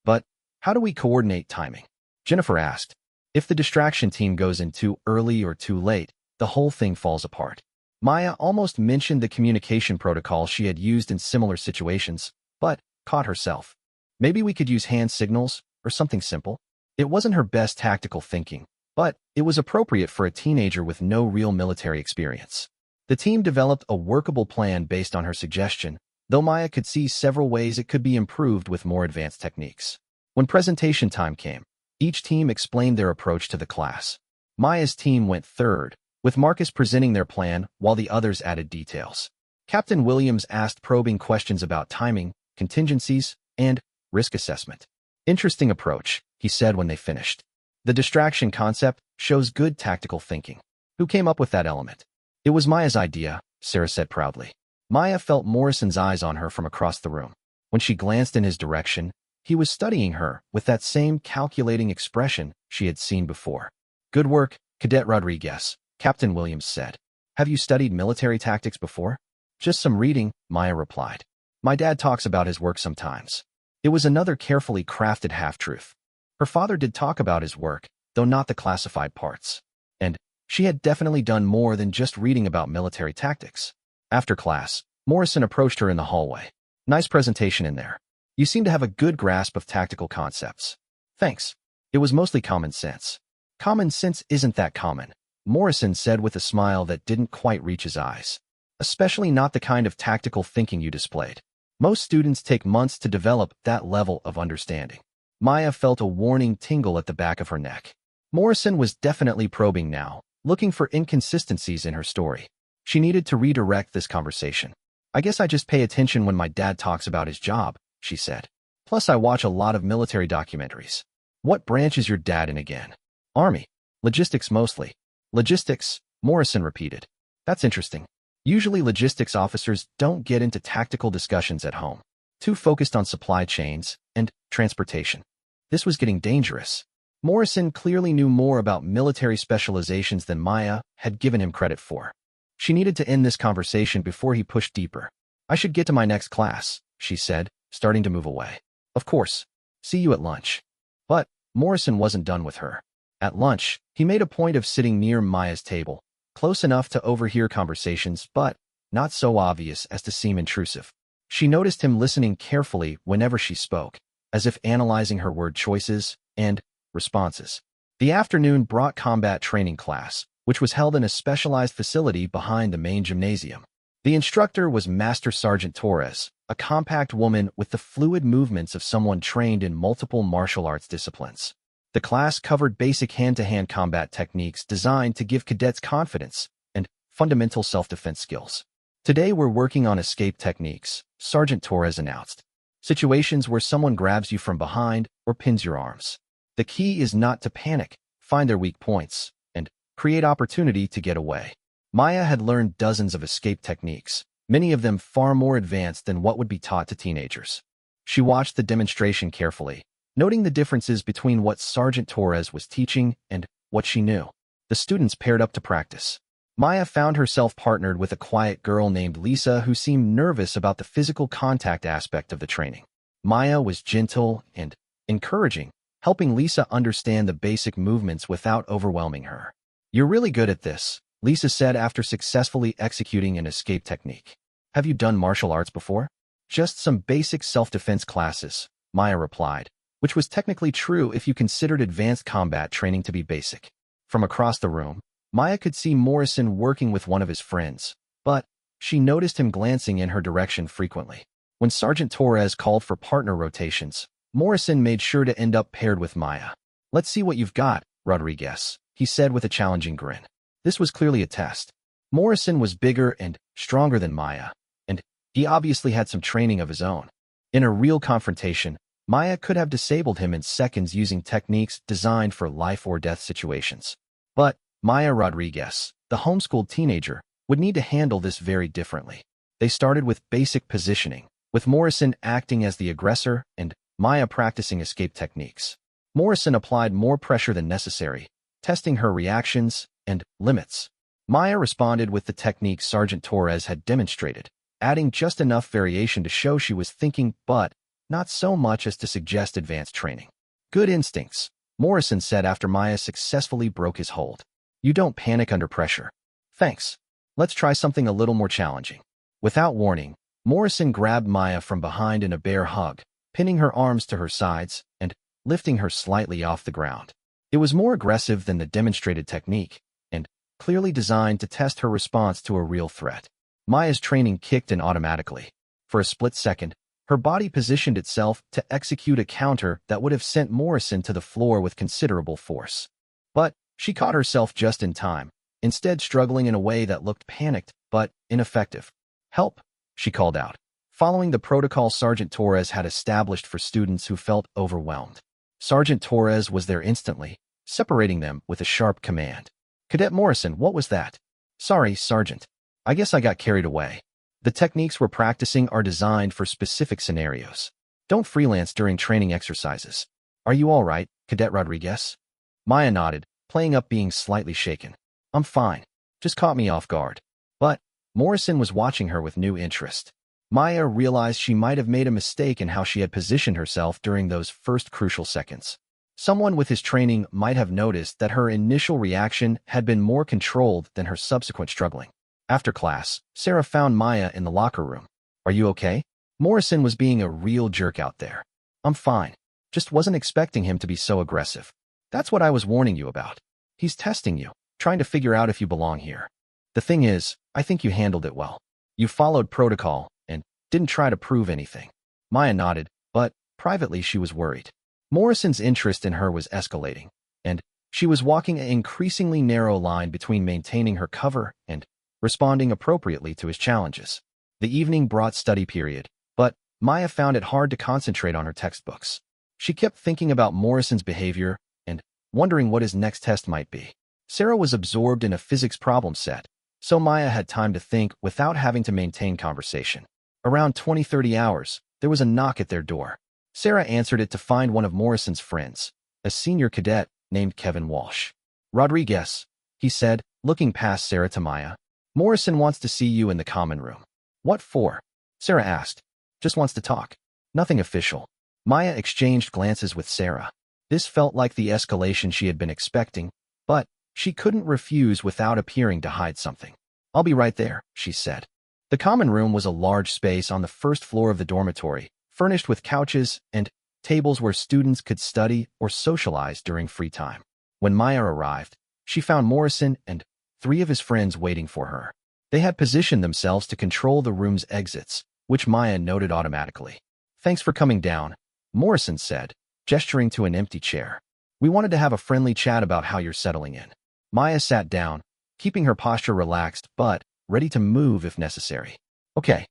S1: "But how do we coordinate timing?" Jennifer asked. "If the distraction team goes in too early or too late, the whole thing falls apart." Maya almost mentioned the communication protocol she had used in similar situations, but caught herself. "Maybe we could use hand signals or something simple." It wasn't her best tactical thinking, but it was appropriate for a teenager with no real military experience. The team developed a workable plan based on her suggestion, though Maya could see several ways it could be improved with more advanced techniques. When presentation time came, each team explained their approach to the class. Maya's team went third, with Marcus presenting their plan while the others added details. Captain Williams asked probing questions about timing, contingencies, and risk assessment. Interesting approach, he said when they finished. The distraction concept shows good tactical thinking. Who came up with that element? It was Maya's idea, Sarah said proudly. Maya felt Morrison's eyes on her from across the room. When she glanced in his direction, he was studying her with that same calculating expression she had seen before. Good work, Cadet Rodriguez, Captain Williams said. Have you studied military tactics before? Just some reading, Maya replied. My dad talks about his work sometimes. It was another carefully crafted half-truth. Her father did talk about his work, though not the classified parts. And she had definitely done more than just reading about military tactics. After class, Morrison approached her in the hallway. Nice presentation in there. You seem to have a good grasp of tactical concepts. Thanks. It was mostly common sense. Common sense isn't that common, Morrison said with a smile that didn't quite reach his eyes. Especially not the kind of tactical thinking you displayed. Most students take months to develop that level of understanding. Maya felt a warning tingle at the back of her neck. Morrison was definitely probing now, looking for inconsistencies in her story. She needed to redirect this conversation. I guess I just pay attention when my dad talks about his job, she said. Plus I watch a lot of military documentaries. What branch is your dad in again? Army. Logistics mostly. Logistics, Morrison repeated. That's interesting. Usually logistics officers don't get into tactical discussions at home. Too focused on supply chains and transportation. This was getting dangerous. Morrison clearly knew more about military specializations than Maya had given him credit for. She needed to end this conversation before he pushed deeper. I should get to my next class, she said, starting to move away. Of course. See you at lunch. But Morrison wasn't done with her. At lunch, he made a point of sitting near Maya's table, close enough to overhear conversations, but not so obvious as to seem intrusive. She noticed him listening carefully whenever she spoke, as if analyzing her word choices and responses. The afternoon brought combat training class, which was held in a specialized facility behind the main gymnasium. The instructor was Master Sergeant Torres, a compact woman with the fluid movements of someone trained in multiple martial arts disciplines. The class covered basic hand-to-hand combat techniques designed to give cadets confidence and fundamental self-defense skills. Today we're working on escape techniques, Sergeant Torres announced. Situations where someone grabs you from behind or pins your arms. The key is not to panic, find their weak points, and create opportunity to get away. Maya had learned dozens of escape techniques, many of them far more advanced than what would be taught to teenagers. She watched the demonstration carefully, noting the differences between what Sergeant Torres was teaching and what she knew. The students paired up to practice. Maya found herself partnered with a quiet girl named Lisa who seemed nervous about the physical contact aspect of the training. Maya was gentle and encouraging, helping Lisa understand the basic movements without overwhelming her. You're really good at this, Lisa said after successfully executing an escape technique. Have you done martial arts before? Just some basic self-defense classes, Maya replied, which was technically true if you considered advanced combat training to be basic. From across the room, Maya could see Morrison working with one of his friends, but she noticed him glancing in her direction frequently. When Sergeant Torres called for partner rotations, Morrison made sure to end up paired with Maya. Let's see what you've got, Rodriguez, he said with a challenging grin. This was clearly a test. Morrison was bigger and stronger than Maya, and he obviously had some training of his own. In a real confrontation, Maya could have disabled him in seconds using techniques designed for life-or-death situations. But Maya Rodriguez, the homeschooled teenager, would need to handle this very differently. They started with basic positioning, with Morrison acting as the aggressor and Maya practicing escape techniques. Morrison applied more pressure than necessary, testing her reactions and limits. Maya responded with the technique Sergeant Torres had demonstrated, adding just enough variation to show she was thinking but not so much as to suggest advanced training. Good instincts, Morrison said after Maya successfully broke his hold. You don't panic under pressure. Thanks. Let's try something a little more challenging. Without warning, Morrison grabbed Maya from behind in a bear hug, pinning her arms to her sides and lifting her slightly off the ground. It was more aggressive than the demonstrated technique, and clearly designed to test her response to a real threat. Maya's training kicked in automatically. For a split second, her body positioned itself to execute a counter that would have sent Morrison to the floor with considerable force. But she caught herself just in time, instead struggling in a way that looked panicked but ineffective. Help, she called out. following the protocol Sergeant Torres had established for students who felt overwhelmed. Sergeant Torres was there instantly, separating them with a sharp command. "Cadet Morrison, what was that?" "Sorry, Sergeant. I guess I got carried away. The techniques we're practicing are designed for specific scenarios. Don't freelance during training exercises. Are you all right, Cadet Rodriguez?" Maya nodded, playing up being slightly shaken. "I'm fine. Just caught me off guard." But Morrison was watching her with new interest. Maya realized she might have made a mistake in how she had positioned herself during those first crucial seconds. Someone with his training might have noticed that her initial reaction had been more controlled than her subsequent struggling. After class, Sarah found Maya in the locker room. "Are you okay?" Morrison was being a real jerk out there. "I'm fine. Just wasn't expecting him to be so aggressive. That's what I was warning you about. He's testing you, trying to figure out if you belong here. The thing is, I think you handled it well. You followed protocol and didn't try to prove anything." Maya nodded, but privately she was worried. Morrison's interest in her was escalating, and she was walking an increasingly narrow line between maintaining her cover and responding appropriately to his challenges. The evening brought study period, but Maya found it hard to concentrate on her textbooks. She kept thinking about Morrison's behavior and wondering what his next test might be. Sarah was absorbed in a physics problem set, so Maya had time to think without having to maintain conversation. Around 20-30 hours, there was a knock at their door. Sarah answered it to find one of Morrison's friends, a senior cadet named Kevin Walsh. "Rodriguez," he said, looking past Sarah to Maya. "Morrison wants to see you in the common room." "What for?" Sarah asked. "Just wants to talk. Nothing official." Maya exchanged glances with Sarah. This felt like the escalation she had been expecting, but she couldn't refuse without appearing to hide something. "I'll be right there," she said. The common room was a large space on the first floor of the dormitory, furnished with couches and tables where students could study or socialize during free time. When Maya arrived, she found Morrison and 3 of his friends waiting for her. They had positioned themselves to control the room's exits, which Maya noted automatically. "Thanks for coming down," Morrison said, gesturing to an empty chair. "We wanted to have a friendly chat about how you're settling in." Maya sat down, keeping her posture relaxed but ready to move if necessary. "Okay.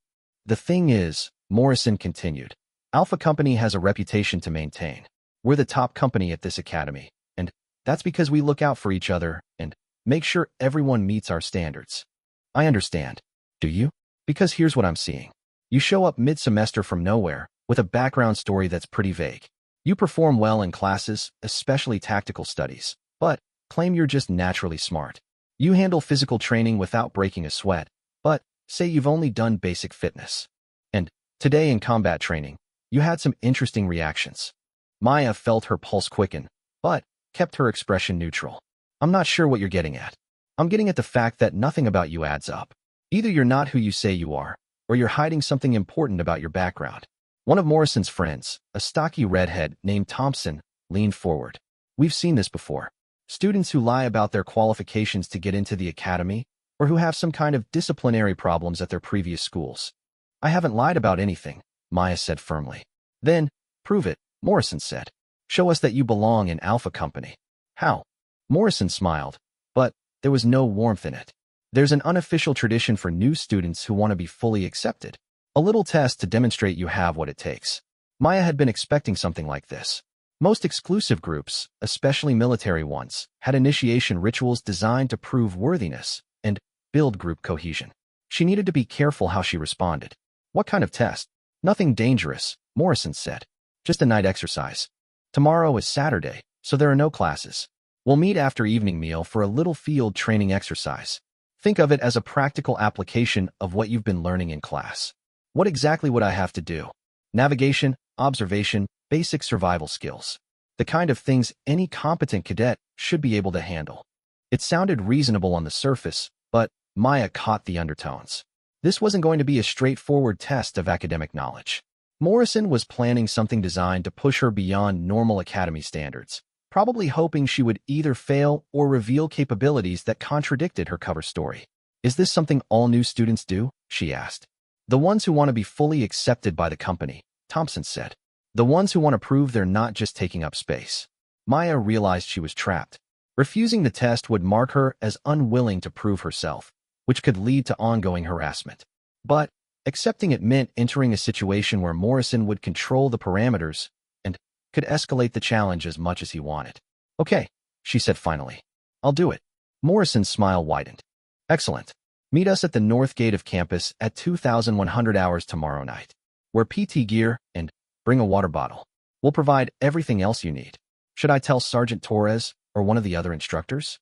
S1: The thing is," Morrison continued, "Alpha Company has a reputation to maintain. We're the top company at this academy, and that's because we look out for each other and make sure everyone meets our standards." "I understand." "Do you?" "Because here's what I'm seeing. You show up mid-semester from nowhere with a background story that's pretty vague. You perform well in classes, especially tactical studies, but claim you're just naturally smart. You handle physical training without breaking a sweat, but say you've only done basic fitness. And today in combat training, you had some interesting reactions." Maya felt her pulse quicken, but kept her expression neutral. "I'm not sure what you're getting at." "I'm getting at the fact that nothing about you adds up. Either you're not who you say you are, or you're hiding something important about your background." One of Morrison's friends, a stocky redhead named Thompson, leaned forward. "We've seen this before. Students who lie about their qualifications to get into the academy, or who have some kind of disciplinary problems at their previous schools." "I haven't lied about anything," Maya said firmly. "Then, prove it," Morrison said. "Show us that you belong in Alpha Company." "How?" Morrison smiled, but there was no warmth in it. "There's an unofficial tradition for new students who want to be fully accepted. A little test to demonstrate you have what it takes." Maya had been expecting something like this. Most exclusive groups, especially military ones, had initiation rituals designed to prove worthiness and build group cohesion. She needed to be careful how she responded. "What kind of test?" "Nothing dangerous," Morrison said. "Just a night exercise. Tomorrow is Saturday, so there are no classes. We'll meet after evening meal for a little field training exercise. Think of it as a practical application of what you've been learning in class." "What exactly would I have to do?" "Navigation, observation, basic survival skills. The kind of things any competent cadet should be able to handle." It sounded reasonable on the surface, but Maya caught the undertones. This wasn't going to be a straightforward test of academic knowledge. Morrison was planning something designed to push her beyond normal academy standards, probably hoping she would either fail or reveal capabilities that contradicted her cover story. "Is this something all new students do?" she asked. "The ones who want to be fully accepted by the company," Thompson said. "The ones who want to prove they're not just taking up space." Maya realized she was trapped. Refusing the test would mark her as unwilling to prove herself, which could lead to ongoing harassment. But Accepting it meant entering a situation where Morrison would control the parameters and could escalate the challenge as much as he wanted. Okay, she said finally. I'll do it. Morrison's smile widened. Excellent. Meet us at the north gate of campus at 2100 hours tomorrow night. Wear PT gear and bring a water bottle. We'll provide everything else you need. Should I tell Sergeant Torres or one of the other instructors?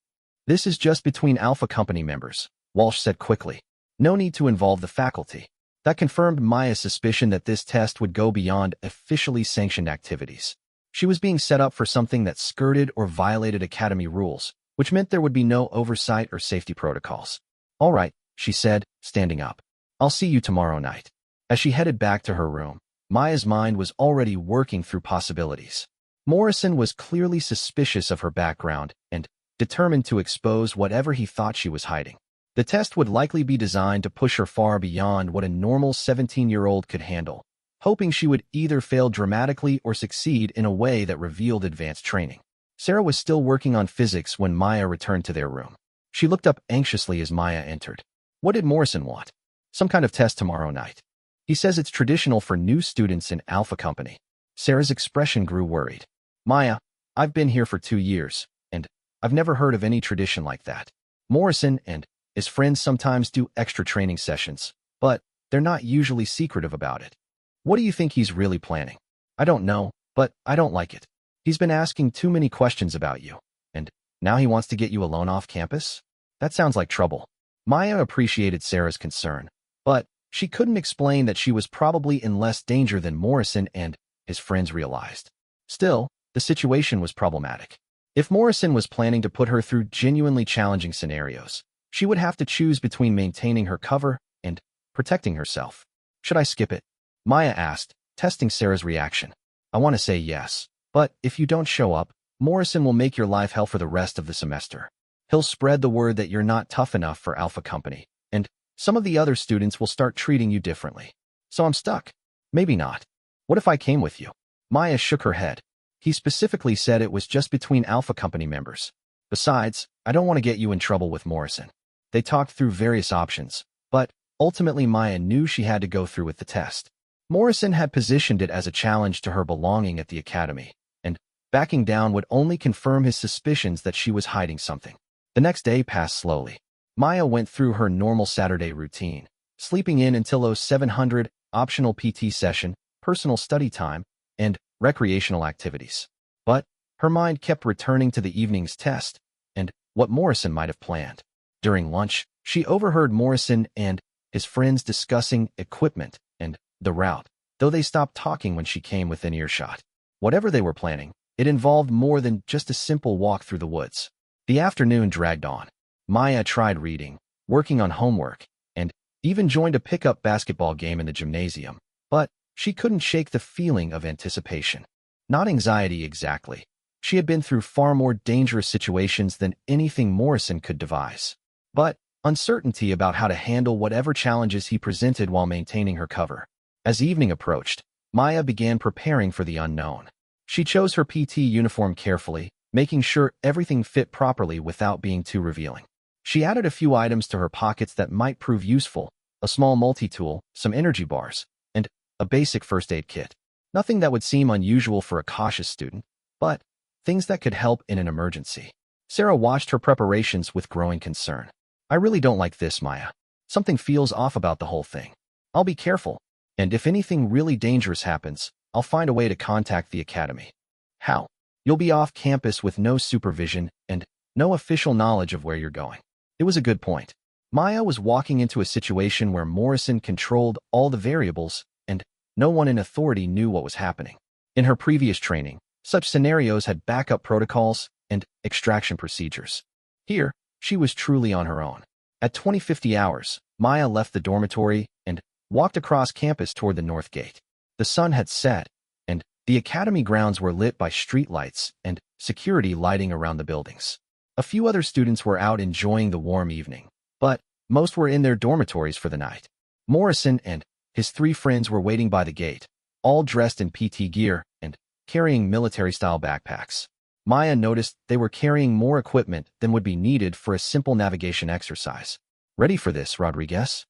S1: This is just between Alpha Company members, Walsh said quickly. No need to involve the faculty. That confirmed Maya's suspicion that this test would go beyond officially sanctioned activities. She was being set up for something that skirted or violated academy rules, which meant there would be no oversight or safety protocols. All right, she said, standing up. I'll see you tomorrow night. As she headed back to her room, Maya's mind was already working through possibilities. Morrison was clearly suspicious of her background and determined to expose whatever he thought she was hiding. The test would likely be designed to push her far beyond what a normal 17-year-old could handle, hoping she would either fail dramatically or succeed in a way that revealed advanced training. Sarah was still working on physics when Maya returned to their room. She looked up anxiously as Maya entered. What did Morrison want? Some kind of test tomorrow night. He says it's traditional for new students in Alpha Company. Sarah's expression grew worried. Maya, I've been here for 2 years, and I've never heard of any tradition like that. Morrison and his friends sometimes do extra training sessions, but they're not usually secretive about it. What do you think he's really planning? I don't know, but I don't like it. He's been asking too many questions about you, and now he wants to get you alone off campus? That sounds like trouble. Maya appreciated Sarah's concern, but she couldn't explain that she was probably in less danger than Morrison and his friends realized. Still, the situation was problematic. If Morrison was planning to put her through genuinely challenging scenarios, she would have to choose between maintaining her cover and protecting herself. Should I skip it? Maya asked, testing Sarah's reaction. I want to say yes, but if you don't show up, Morrison will make your life hell for the rest of the semester. He'll spread the word that you're not tough enough for Alpha Company, and some of the other students will start treating you differently. So I'm stuck. Maybe not. What if I came with you? Maya shook her head. He specifically said it was just between Alpha Company members. Besides, I don't want to get you in trouble with Morrison. They talked through various options, but ultimately Maya knew she had to go through with the test. Morrison had positioned it as a challenge to her belonging at the academy, and backing down would only confirm his suspicions that she was hiding something. The next day passed slowly. Maya went through her normal Saturday routine, sleeping in until 0700, optional PT session, personal study time, and recreational activities. But her mind kept returning to the evening's test and what Morrison might have planned. During lunch, she overheard Morrison and his friends discussing equipment and the route, though they stopped talking when she came within earshot. Whatever they were planning, it involved more than just a simple walk through the woods. The afternoon dragged on. Maya tried reading, working on homework, and even joined a pickup basketball game in the gymnasium, but she couldn't shake the feeling of anticipation. Not anxiety exactly. She had been through far more dangerous situations than anything Morrison could devise. But uncertainty about how to handle whatever challenges he presented while maintaining her cover. As evening approached, Maya began preparing for the unknown. She chose her PT uniform carefully, making sure everything fit properly without being too revealing. She added a few items to her pockets that might prove useful, a small multi-tool, some energy bars, and a basic first aid kit. Nothing that would seem unusual for a cautious student, but things that could help in an emergency. Sarah watched her preparations with growing concern. I really don't like this, Maya. Something feels off about the whole thing. I'll be careful, and if anything really dangerous happens, I'll find a way to contact the academy. How? You'll be off campus with no supervision and no official knowledge of where you're going. It was a good point. Maya was walking into a situation where Morrison controlled all the variables and no one in authority knew what was happening. In her previous training, such scenarios had backup protocols and extraction procedures. Here, she was truly on her own. At 20:50 hours, Maya left the dormitory and walked across campus toward the north gate. The sun had set, and the academy grounds were lit by streetlights and security lighting around the buildings. A few other students were out enjoying the warm evening, but most were in their dormitories for the night. Morrison and his 3 friends were waiting by the gate, all dressed in PT gear and carrying military-style backpacks. Maya noticed they were carrying more equipment than would be needed for a simple navigation exercise. Ready for this, Rodriguez?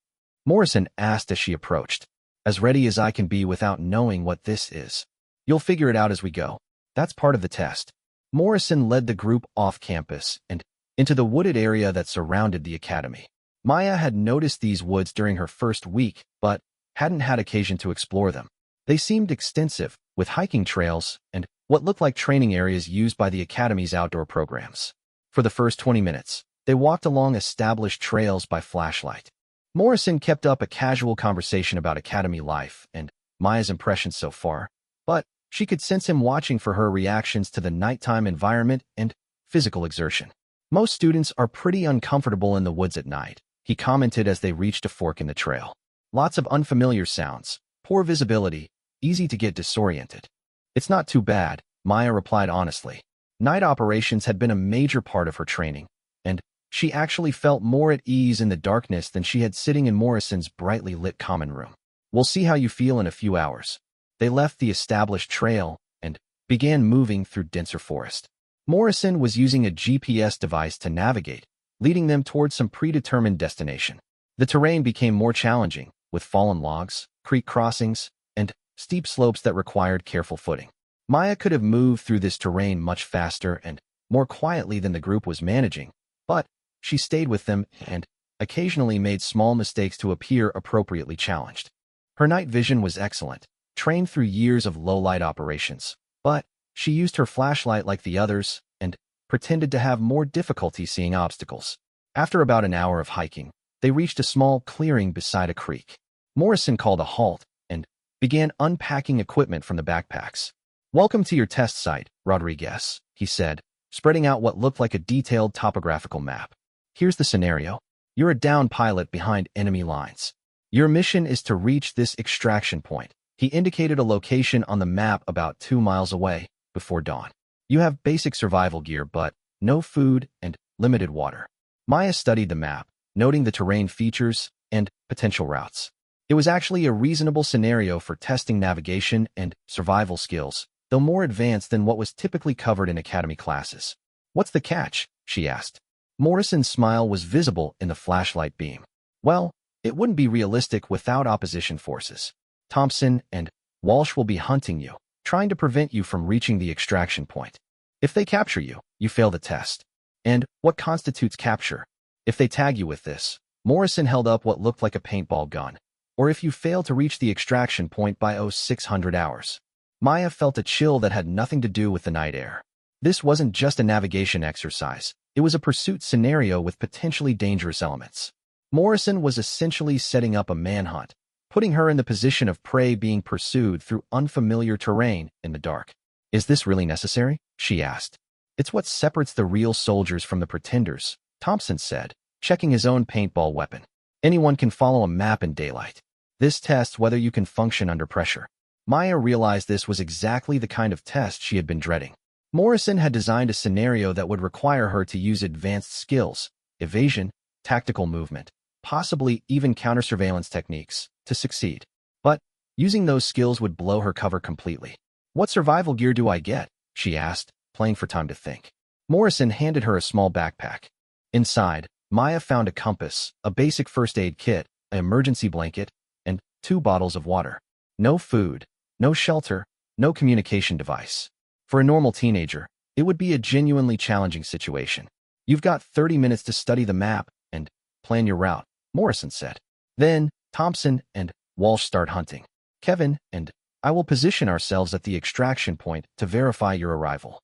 S1: Morrison asked as she approached. As ready as I can be without knowing what this is. You'll figure it out as we go. That's part of the test. Morrison led the group off campus and into the wooded area that surrounded the academy. Maya had noticed these woods during her first week, but hadn't had occasion to explore them. They seemed extensive, with hiking trails and what looked like training areas used by the academy's outdoor programs. For the first 20 minutes, they walked along established trails by flashlight. Morrison kept up a casual conversation about academy life and Maya's impressions so far, but she could sense him watching for her reactions to the nighttime environment and physical exertion. Most students are pretty uncomfortable in the woods at night, he commented as they reached a fork in the trail. Lots of unfamiliar sounds, poor visibility, easy to get disoriented. It's not too bad, Maya replied honestly. Night operations had been a major part of her training, and she actually felt more at ease in the darkness than she had sitting in Morrison's brightly lit common room. We'll see how you feel in a few hours. They left the established trail and began moving through denser forest. Morrison was using a GPS device to navigate, leading them towards some predetermined destination. The terrain became more challenging, with fallen logs, creek crossings, and steep slopes that required careful footing. Maya could have moved through this terrain much faster and more quietly than the group was managing, but she stayed with them and occasionally made small mistakes to appear appropriately challenged. Her night vision was excellent, trained through years of low-light operations, but she used her flashlight like the others and pretended to have more difficulty seeing obstacles. After about an hour of hiking, they reached a small clearing beside a creek. Morrison called a halt and began unpacking equipment from the backpacks. "Welcome to your test site, Rodriguez," he said, spreading out what looked like a detailed topographical map. "Here's the scenario. You're a downed pilot behind enemy lines. Your mission is to reach this extraction point." He indicated a location on the map about 2 miles away, before dawn. "You have basic survival gear, but no food and limited water." Maya studied the map, noting the terrain features and potential routes. It was actually a reasonable scenario for testing navigation and survival skills, though more advanced than what was typically covered in academy classes. "What's the catch?" she asked. Morrison's smile was visible in the flashlight beam. "Well, it wouldn't be realistic without opposition forces. Thompson and Walsh will be hunting you, trying to prevent you from reaching the extraction point. If they capture you, you fail the test. And what constitutes capture? If they tag you with this," Morrison held up what looked like a paintball gun, "or if you fail to reach the extraction point by 0600 hours. Maya felt a chill that had nothing to do with the night air. This wasn't just a navigation exercise. It was a pursuit scenario with potentially dangerous elements. Morrison was essentially setting up a manhunt, putting her in the position of prey being pursued through unfamiliar terrain in the dark. "Is this really necessary?" she asked. "It's what separates the real soldiers from the pretenders," Thompson said, checking his own paintball weapon. "Anyone can follow a map in daylight. This tests whether you can function under pressure." Maya realized this was exactly the kind of test she had been dreading. Morrison had designed a scenario that would require her to use advanced skills, evasion, tactical movement, possibly even counter-surveillance techniques, to succeed. But using those skills would blow her cover completely. "What survival gear do I get?" she asked, playing for time to think. Morrison handed her a small backpack. Inside, Maya found a compass, a basic first aid kit, an emergency blanket, and 2 bottles of water. No food, no shelter, no communication device. For a normal teenager, it would be a genuinely challenging situation. "You've got 30 minutes to study the map and plan your route," Morrison said. "Then, Thompson and Walsh start hunting. Kevin and I will position ourselves at the extraction point to verify your arrival."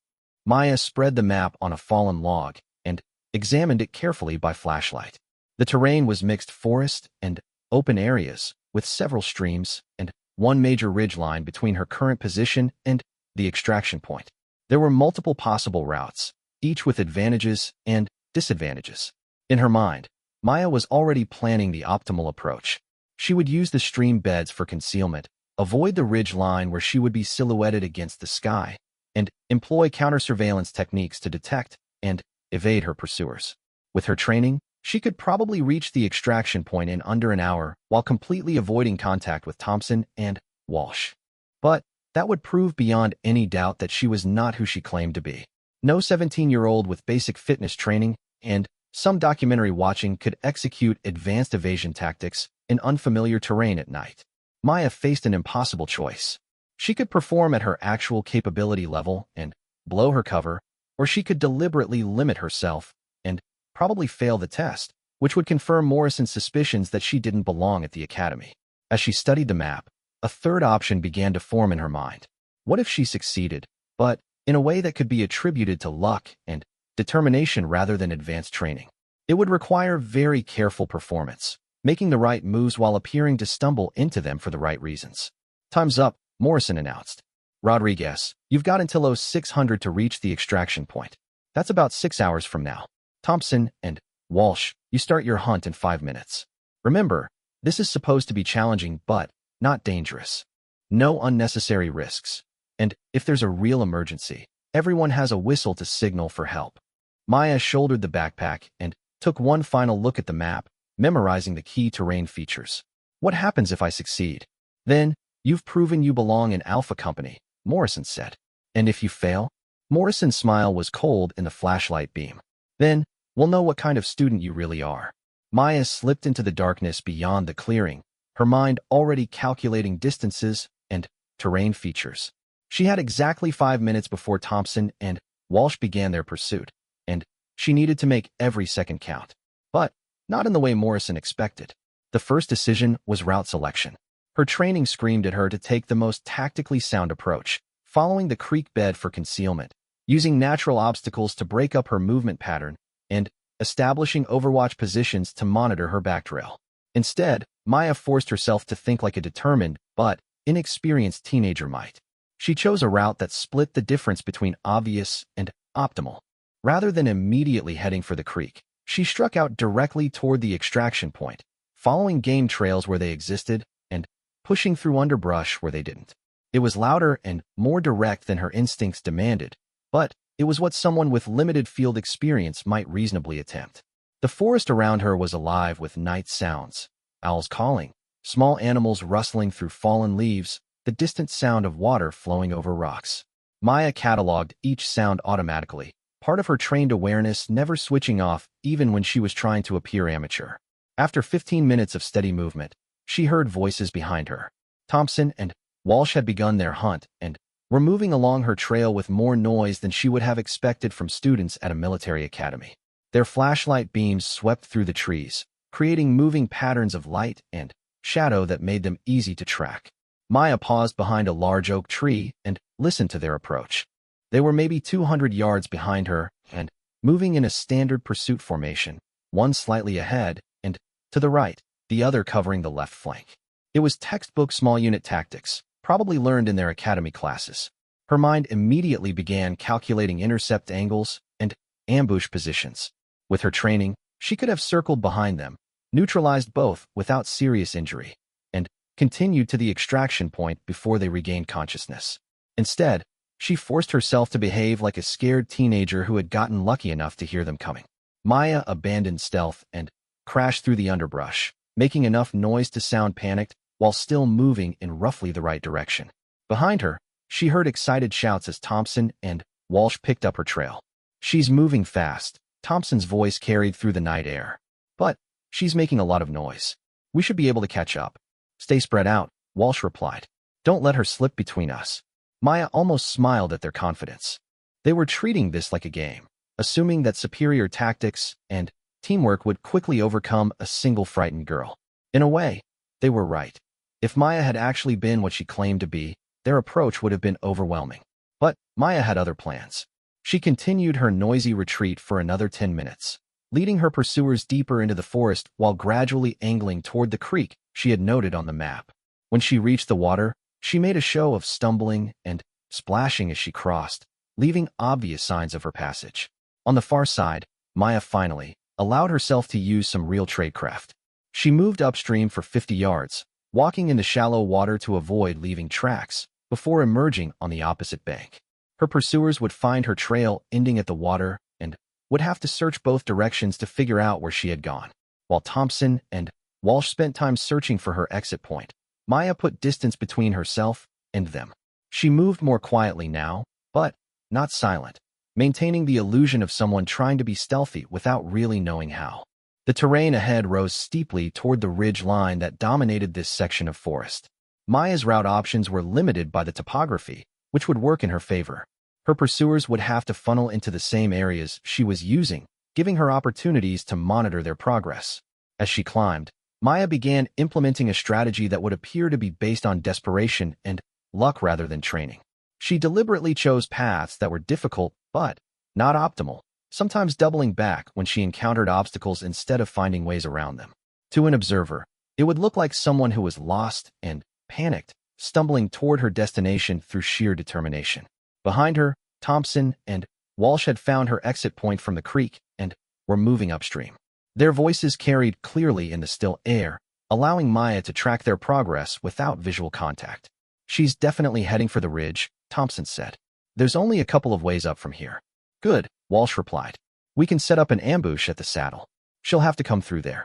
S1: Maya spread the map on a fallen log and examined it carefully by flashlight. The terrain was mixed forest and open areas, with several streams and one major ridgeline between her current position and the extraction point. There were multiple possible routes, each with advantages and disadvantages. In her mind, Maya was already planning the optimal approach. She would use the stream beds for concealment, avoid the ridge line where she would be silhouetted against the sky, and employ counter-surveillance techniques to detect and evade her pursuers. With her training, she could probably reach the extraction point in under an hour while completely avoiding contact with Thompson and Walsh. But that would prove beyond any doubt that she was not who she claimed to be. No 17-year-old with basic fitness training and Some documentary watching could execute advanced evasion tactics in unfamiliar terrain at night. Maya faced an impossible choice. She could perform at her actual capability level and blow her cover, or she could deliberately limit herself and probably fail the test, which would confirm Morrison's suspicions that she didn't belong at the academy. As she studied the map, a third option began to form in her mind. What if she succeeded, but in a way that could be attributed to luck and determination rather than advanced training? It would require very careful performance, making the right moves while appearing to stumble into them for the right reasons. "Time's up," Morrison announced. "Rodriguez, you've got until 0600 to reach the extraction point. That's about 6 hours from now. Thompson and Walsh, you start your hunt in 5 minutes. Remember, this is supposed to be challenging but not dangerous. No unnecessary risks. And if there's a real emergency, everyone has a whistle to signal for help." Maya shouldered the backpack and took one final look at the map, memorizing the key terrain features. "What happens if I succeed?" "Then, you've proven you belong in Alpha Company," Morrison said. "And if you fail?" Morrison's smile was cold in the flashlight beam. "Then, we'll know what kind of student you really are." Maya slipped into the darkness beyond the clearing, her mind already calculating distances and terrain features. She had exactly 5 minutes before Thompson and Walsh began their pursuit, and she needed to make every second count. But not in the way Morrison expected. The first decision was route selection. Her training screamed at her to take the most tactically sound approach, following the creek bed for concealment, using natural obstacles to break up her movement pattern, and establishing overwatch positions to monitor her backtrail. Instead, Maya forced herself to think like a determined but inexperienced teenager might. She chose a route that split the difference between obvious and optimal. Rather than immediately heading for the creek, she struck out directly toward the extraction point, following game trails where they existed and pushing through underbrush where they didn't. It was louder and more direct than her instincts demanded, but it was what someone with limited field experience might reasonably attempt. The forest around her was alive with night sounds, owls calling, small animals rustling through fallen leaves, the distant sound of water flowing over rocks. Maya cataloged each sound automatically, part of her trained awareness never switching off even when she was trying to appear amateur. After 15 minutes of steady movement, she heard voices behind her. Thompson and Walsh had begun their hunt and were moving along her trail with more noise than she would have expected from students at a military academy. Their flashlight beams swept through the trees, creating moving patterns of light and shadow that made them easy to track. Maya paused behind a large oak tree and listened to their approach. They were maybe 200 yards behind her and moving in a standard pursuit formation, one slightly ahead and to the right, the other covering the left flank. It was textbook small unit tactics, probably learned in their academy classes. Her mind immediately began calculating intercept angles and ambush positions. With her training, she could have circled behind them, neutralized both without serious injury, and continued to the extraction point before they regained consciousness. Instead, she forced herself to behave like a scared teenager who had gotten lucky enough to hear them coming. Maya abandoned stealth and crashed through the underbrush, making enough noise to sound panicked while still moving in roughly the right direction. Behind her, she heard excited shouts as Thompson and Walsh picked up her trail. "She's moving fast," Thompson's voice carried through the night air. "But she's making a lot of noise. We should be able to catch up." "Stay spread out," Walsh replied. "Don't let her slip between us." Maya almost smiled at their confidence. They were treating this like a game, assuming that superior tactics and teamwork would quickly overcome a single frightened girl. In a way, they were right. If Maya had actually been what she claimed to be, their approach would have been overwhelming. But Maya had other plans. She continued her noisy retreat for another 10 minutes, leading her pursuers deeper into the forest while gradually angling toward the creek she had noted on the map. When she reached the water, she made a show of stumbling and splashing as she crossed, leaving obvious signs of her passage. On the far side, Maya finally allowed herself to use some real tradecraft. She moved upstream for 50 yards, walking in the shallow water to avoid leaving tracks, before emerging on the opposite bank. Her pursuers would find her trail ending at the water and would have to search both directions to figure out where she had gone. While Thompson and Walsh spent time searching for her exit point, Maya put distance between herself and them. She moved more quietly now, but not silent, maintaining the illusion of someone trying to be stealthy without really knowing how. The terrain ahead rose steeply toward the ridge line that dominated this section of forest. Maya's route options were limited by the topography, which would work in her favor. Her pursuers would have to funnel into the same areas she was using, giving her opportunities to monitor their progress. As she climbed, Maya began implementing a strategy that would appear to be based on desperation and luck rather than training. She deliberately chose paths that were difficult but not optimal, sometimes doubling back when she encountered obstacles instead of finding ways around them. To an observer, it would look like someone who was lost and panicked, stumbling toward her destination through sheer determination. Behind her, Thompson and Walsh had found her exit point from the creek and were moving upstream. Their voices carried clearly in the still air, allowing Maya to track their progress without visual contact. "She's definitely heading for the ridge," Thompson said. "There's only a couple of ways up from here." "Good," Walsh replied. "We can set up an ambush at the saddle. She'll have to come through there."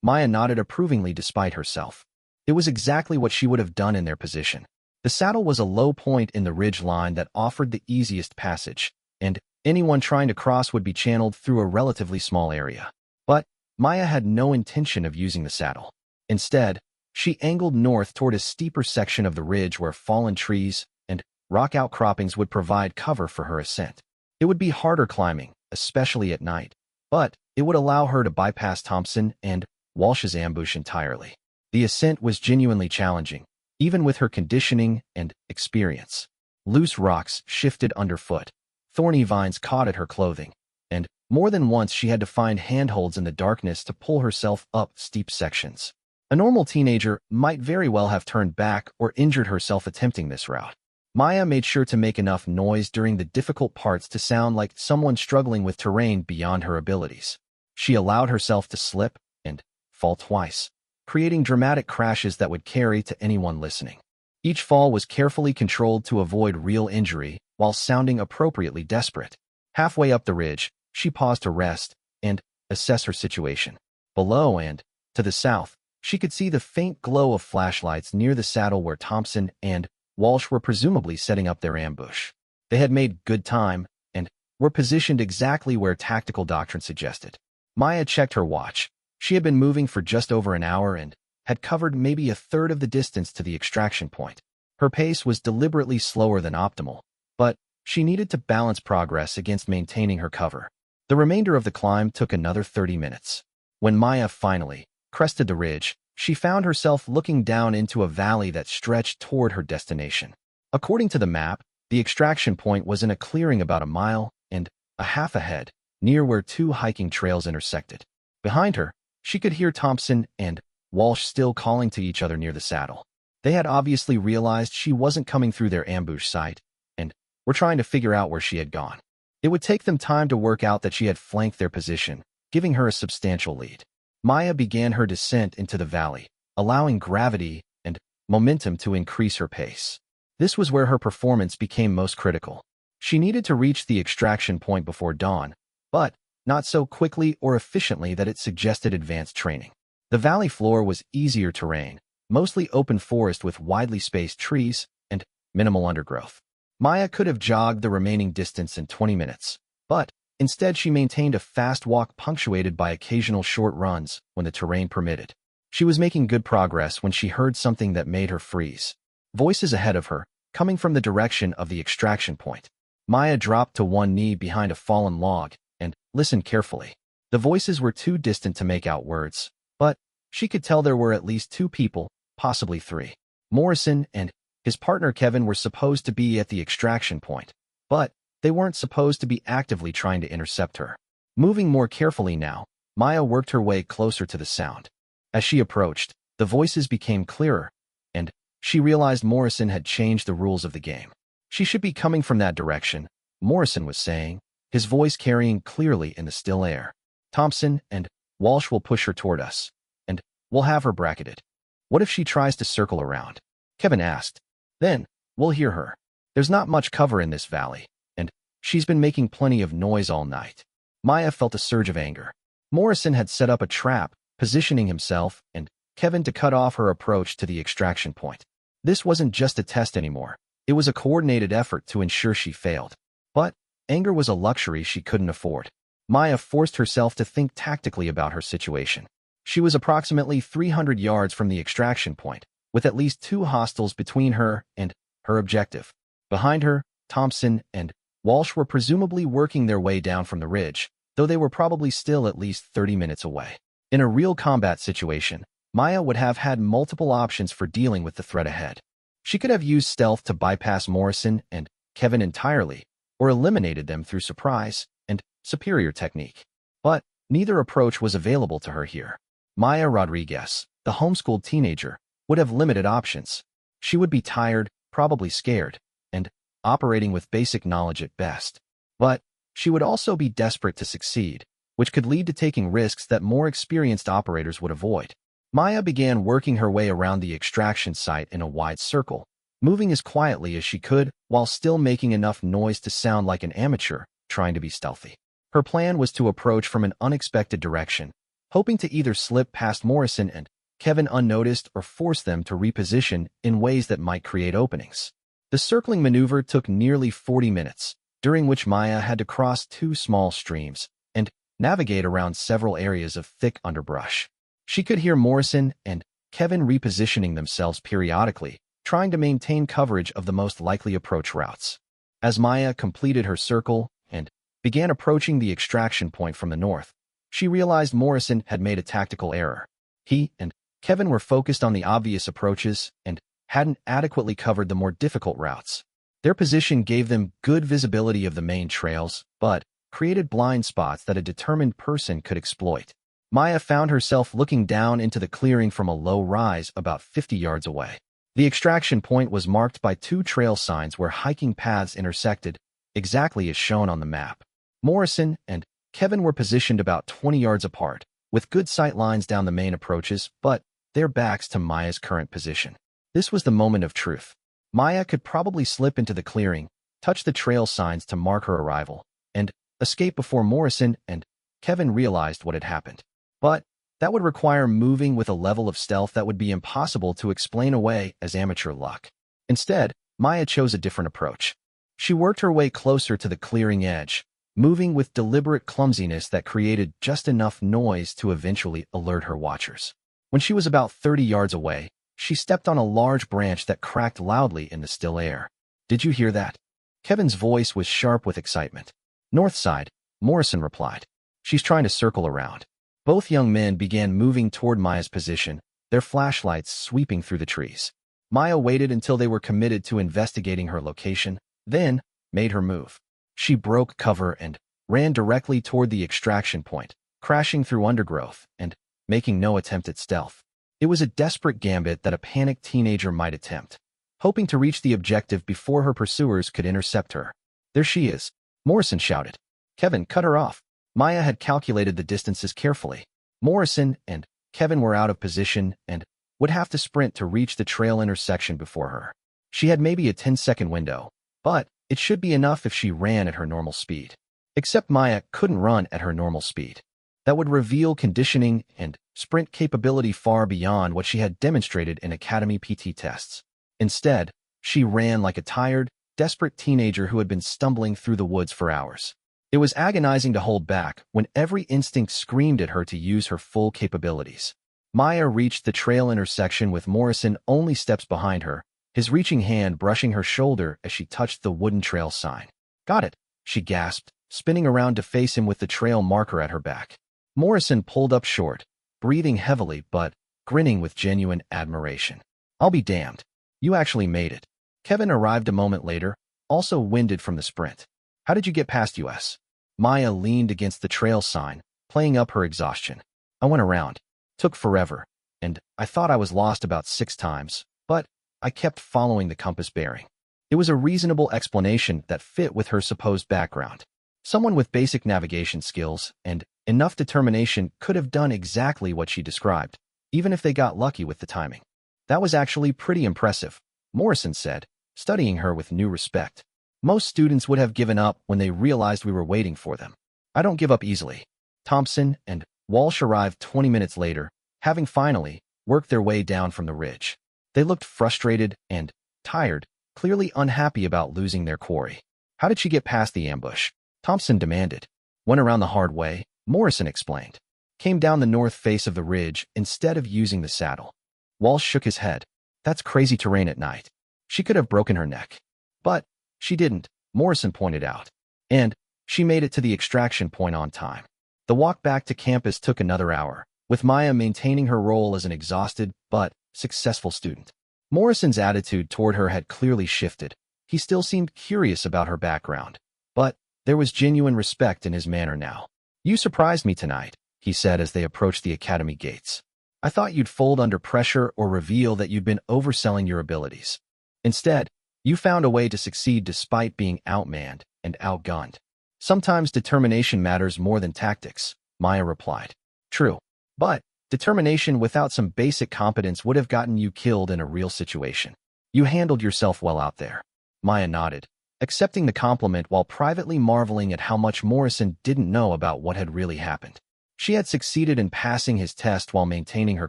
S1: Maya nodded approvingly despite herself. It was exactly what she would have done in their position. The saddle was a low point in the ridge line that offered the easiest passage, and anyone trying to cross would be channeled through a relatively small area. But Maya had no intention of using the saddle. Instead, she angled north toward a steeper section of the ridge where fallen trees and rock outcroppings would provide cover for her ascent. It would be harder climbing, especially at night, but it would allow her to bypass Thompson and Walsh's ambush entirely. The ascent was genuinely challenging, even with her conditioning and experience. Loose rocks shifted underfoot, thorny vines caught at her clothing, and more than once she had to find handholds in the darkness to pull herself up steep sections. A normal teenager might very well have turned back or injured herself attempting this route. Maya made sure to make enough noise during the difficult parts to sound like someone struggling with terrain beyond her abilities. She allowed herself to slip and fall twice, creating dramatic crashes that would carry to anyone listening. Each fall was carefully controlled to avoid real injury while sounding appropriately desperate. Halfway up the ridge, she paused to rest and assess her situation. Below and to the south, she could see the faint glow of flashlights near the saddle where Thompson and Walsh were presumably setting up their ambush. They had made good time and were positioned exactly where tactical doctrine suggested. Maya checked her watch. She had been moving for just over an hour and had covered maybe a third of the distance to the extraction point. Her pace was deliberately slower than optimal, but she needed to balance progress against maintaining her cover. The remainder of the climb took another 30 minutes. When Maya finally crested the ridge, she found herself looking down into a valley that stretched toward her destination. According to the map, the extraction point was in a clearing about a mile and a half ahead, near where two hiking trails intersected. Behind her, she could hear Thompson and Walsh still calling to each other near the saddle. They had obviously realized she wasn't coming through their ambush site and were trying to figure out where she had gone. It would take them time to work out that she had flanked their position, giving her a substantial lead. Maya began her descent into the valley, allowing gravity and momentum to increase her pace. This was where her performance became most critical. She needed to reach the extraction point before dawn, but not so quickly or efficiently that it suggested advanced training. The valley floor was easier terrain, mostly open forest with widely spaced trees and minimal undergrowth. Maya could have jogged the remaining distance in 20 minutes, but instead she maintained a fast walk punctuated by occasional short runs when the terrain permitted. She was making good progress when she heard something that made her freeze. Voices ahead of her, coming from the direction of the extraction point. Maya dropped to one knee behind a fallen log and listened carefully. The voices were too distant to make out words, but she could tell there were at least two people, possibly three. Morrison and his partner Kevin were supposed to be at the extraction point, but they weren't supposed to be actively trying to intercept her. Moving more carefully now, Maya worked her way closer to the sound. As she approached, the voices became clearer, and she realized Morrison had changed the rules of the game. She should be coming from that direction, Morrison was saying, his voice carrying clearly in the still air. Thompson and Walsh will push her toward us, and we'll have her bracketed. What if she tries to circle around? Kevin asked. Then, we'll hear her. There's not much cover in this valley, and she's been making plenty of noise all night. Maya felt a surge of anger. Morrison had set up a trap, positioning himself and Kevin to cut off her approach to the extraction point. This wasn't just a test anymore. It was a coordinated effort to ensure she failed. But anger was a luxury she couldn't afford. Maya forced herself to think tactically about her situation. She was approximately 300 yards from the extraction point, with at least 2 hostiles between her and her objective. Behind her, Thompson and Walsh were presumably working their way down from the ridge, though they were probably still at least 30 minutes away. In a real combat situation, Maya would have had multiple options for dealing with the threat ahead. She could have used stealth to bypass Morrison and Kevin entirely, or eliminated them through surprise and superior technique. But neither approach was available to her here. Maya Rodriguez, the homeschooled teenager, would have limited options. She would be tired, probably scared, and operating with basic knowledge at best. But she would also be desperate to succeed, which could lead to taking risks that more experienced operators would avoid. Maya began working her way around the extraction site in a wide circle, moving as quietly as she could while still making enough noise to sound like an amateur trying to be stealthy. Her plan was to approach from an unexpected direction, hoping to either slip past Morrison and Kevin unnoticed or force them to reposition in ways that might create openings. The circling maneuver took nearly 40 minutes, during which Maya had to cross 2 small streams and navigate around several areas of thick underbrush. She could hear Morrison and Kevin repositioning themselves periodically, trying to maintain coverage of the most likely approach routes. As Maya completed her circle and began approaching the extraction point from the north, she realized Morrison had made a tactical error. He and Kevin were focused on the obvious approaches and hadn't adequately covered the more difficult routes. Their position gave them good visibility of the main trails, but created blind spots that a determined person could exploit. Maya found herself looking down into the clearing from a low rise about 50 yards away. The extraction point was marked by 2 trail signs where hiking paths intersected, exactly as shown on the map. Morrison and Kevin were positioned about 20 yards apart, with good sight lines down the main approaches, but their backs to Maya's current position. This was the moment of truth. Maya could probably slip into the clearing, touch the trail signs to mark her arrival, and escape before Morrison and Kevin realized what had happened. But that would require moving with a level of stealth that would be impossible to explain away as amateur luck. Instead, Maya chose a different approach. She worked her way closer to the clearing edge, moving with deliberate clumsiness that created just enough noise to eventually alert her watchers. When she was about 30 yards away, she stepped on a large branch that cracked loudly in the still air. "Did you hear that?" Kevin's voice was sharp with excitement. "North side," Morrison replied. "She's trying to circle around." Both young men began moving toward Maya's position, their flashlights sweeping through the trees. Maya waited until they were committed to investigating her location, then made her move. She broke cover and ran directly toward the extraction point, crashing through undergrowth and making no attempt at stealth. It was a desperate gambit that a panicked teenager might attempt, hoping to reach the objective before her pursuers could intercept her. "There she is," Morrison shouted. "Kevin, cut her off." Maya had calculated the distances carefully. Morrison and Kevin were out of position and would have to sprint to reach the trail intersection before her. She had maybe a 10-second window, but it should be enough if she ran at her normal speed. Except Maya couldn't run at her normal speed. That would reveal conditioning and sprint capability far beyond what she had demonstrated in Academy PT tests. Instead, she ran like a tired, desperate teenager who had been stumbling through the woods for hours. It was agonizing to hold back when every instinct screamed at her to use her full capabilities. Maya reached the trail intersection with Morrison only steps behind her, his reaching hand brushing her shoulder as she touched the wooden trail sign. "Got it," she gasped, spinning around to face him with the trail marker at her back. Morrison pulled up short, breathing heavily but grinning with genuine admiration. "I'll be damned. You actually made it." Kevin arrived a moment later, also winded from the sprint. "How did you get past us?" Maya leaned against the trail sign, playing up her exhaustion. "I went around. Took forever, and I thought I was lost about 6 times, but I kept following the compass bearing." It was a reasonable explanation that fit with her supposed background. Someone with basic navigation skills and enough determination could have done exactly what she described, even if they got lucky with the timing. "That was actually pretty impressive," Morrison said, studying her with new respect. "Most students would have given up when they realized we were waiting for them. I don't give up easily." Thompson and Walsh arrived 20 minutes later, having finally worked their way down from the ridge. They looked frustrated and tired, clearly unhappy about losing their quarry. "How did she get past the ambush?" Thompson demanded. Went around the hard way, Morrison explained. Came down the north face of the ridge instead of using the saddle. Walsh shook his head. That's crazy terrain at night. She could have broken her neck. But she didn't, Morrison pointed out. And she made it to the extraction point on time. The walk back to campus took another hour, with Maya maintaining her role as an exhausted but successful student. Morrison's attitude toward her had clearly shifted. He still seemed curious about her background, but there was genuine respect in his manner now. You surprised me tonight, he said as they approached the academy gates. I thought you'd fold under pressure or reveal that you'd been overselling your abilities. Instead, you found a way to succeed despite being outmanned and outgunned. Sometimes determination matters more than tactics, Maya replied. True, but determination without some basic competence would have gotten you killed in a real situation. You handled yourself well out there. Maya nodded, accepting the compliment while privately marveling at how much Morrison didn't know about what had really happened. She had succeeded in passing his test while maintaining her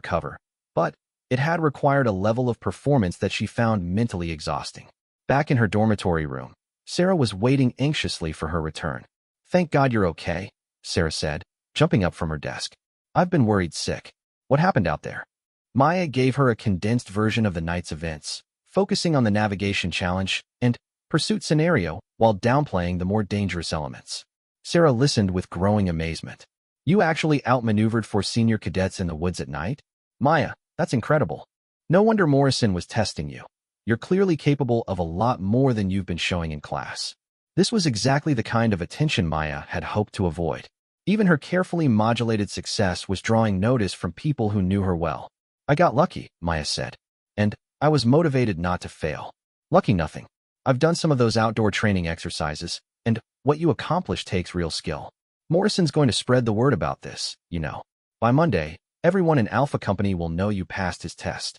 S1: cover, but it had required a level of performance that she found mentally exhausting. Back in her dormitory room, Sarah was waiting anxiously for her return. Thank God you're okay, Sarah said, jumping up from her desk. I've been worried sick. What happened out there? Maya gave her a condensed version of the night's events, focusing on the navigation challenge and pursuit scenario while downplaying the more dangerous elements. Sarah listened with growing amazement. You actually outmaneuvered 4 senior cadets in the woods at night? Maya, that's incredible. No wonder Morrison was testing you. You're clearly capable of a lot more than you've been showing in class. This was exactly the kind of attention Maya had hoped to avoid. Even her carefully modulated success was drawing notice from people who knew her well. I got lucky, Maya said. And I was motivated not to fail. Lucky nothing. I've done some of those outdoor training exercises, and what you accomplish takes real skill. Morrison's going to spread the word about this, you know. By Monday, everyone in Alpha Company will know you passed his test.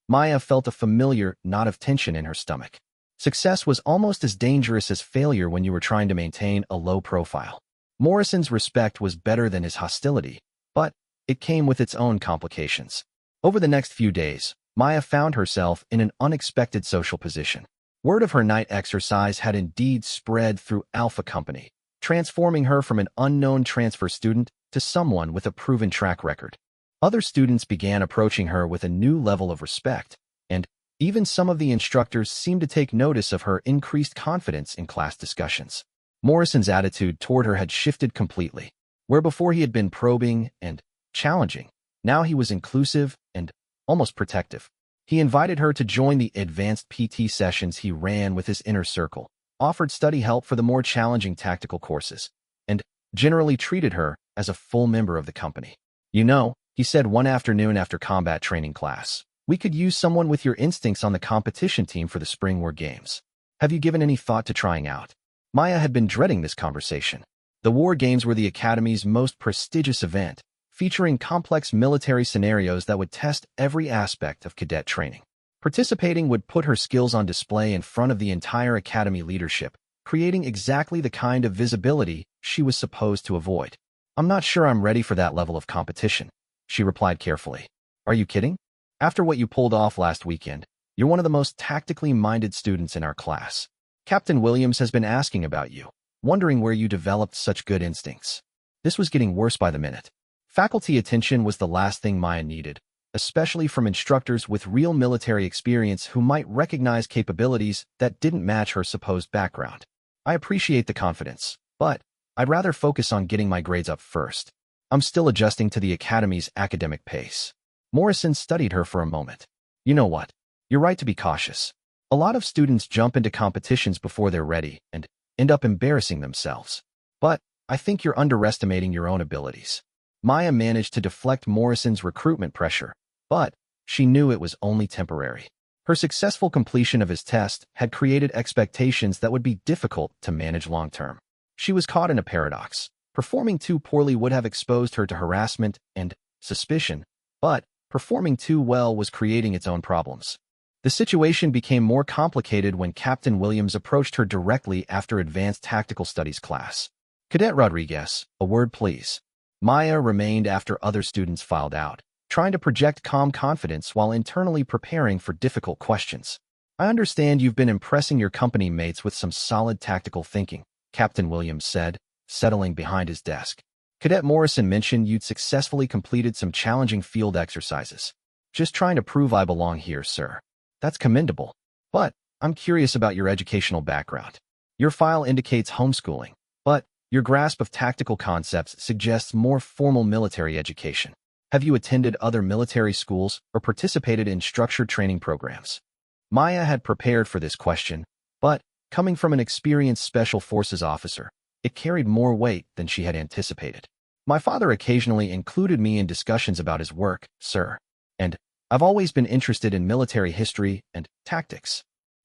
S1: Maya felt a familiar knot of tension in her stomach. Success was almost as dangerous as failure when you were trying to maintain a low profile. Morrison's respect was better than his hostility, but it came with its own complications. Over the next few days, Maya found herself in an unexpected social position. Word of her night exercise had indeed spread through Alpha Company, transforming her from an unknown transfer student to someone with a proven track record. Other students began approaching her with a new level of respect, and even some of the instructors seemed to take notice of her increased confidence in class discussions. Morrison's attitude toward her had shifted completely. Where before he had been probing and challenging, now he was inclusive and almost protective. He invited her to join the advanced PT sessions he ran with his inner circle, offered study help for the more challenging tactical courses, and generally treated her as a full member of the company. You know, he said one afternoon after combat training class, we could use someone with your instincts on the competition team for the Spring War Games. Have you given any thought to trying out? Maya had been dreading this conversation. The War Games were the Academy's most prestigious event, featuring complex military scenarios that would test every aspect of cadet training. Participating would put her skills on display in front of the entire Academy leadership, creating exactly the kind of visibility she was supposed to avoid. I'm not sure I'm ready for that level of competition, she replied carefully. Are you kidding? After what you pulled off last weekend, you're one of the most tactically minded students in our class. Captain Williams has been asking about you, wondering where you developed such good instincts. This was getting worse by the minute. Faculty attention was the last thing Maya needed, especially from instructors with real military experience who might recognize capabilities that didn't match her supposed background. I appreciate the confidence, but I'd rather focus on getting my grades up first. I'm still adjusting to the Academy's academic pace. Morrison studied her for a moment. You know what? You're right to be cautious. A lot of students jump into competitions before they're ready and end up embarrassing themselves. But I think you're underestimating your own abilities. Maya managed to deflect Morrison's recruitment pressure, but she knew it was only temporary. Her successful completion of his test had created expectations that would be difficult to manage long-term. She was caught in a paradox. Performing too poorly would have exposed her to harassment and suspicion, but performing too well was creating its own problems. The situation became more complicated when Captain Williams approached her directly after Advanced Tactical Studies class. Cadet Rodriguez, a word please. Maya remained after other students filed out, trying to project calm confidence while internally preparing for difficult questions. I understand you've been impressing your company mates with some solid tactical thinking, Captain Williams said, settling behind his desk. Cadet Morrison mentioned you'd successfully completed some challenging field exercises. Just trying to prove I belong here, sir. That's commendable. But I'm curious about your educational background. Your file indicates homeschooling, but your grasp of tactical concepts suggests more formal military education. Have you attended other military schools or participated in structured training programs? Maya had prepared for this question, but coming from an experienced Special Forces officer, it carried more weight than she had anticipated. My father occasionally included me in discussions about his work, sir, and I've always been interested in military history and tactics.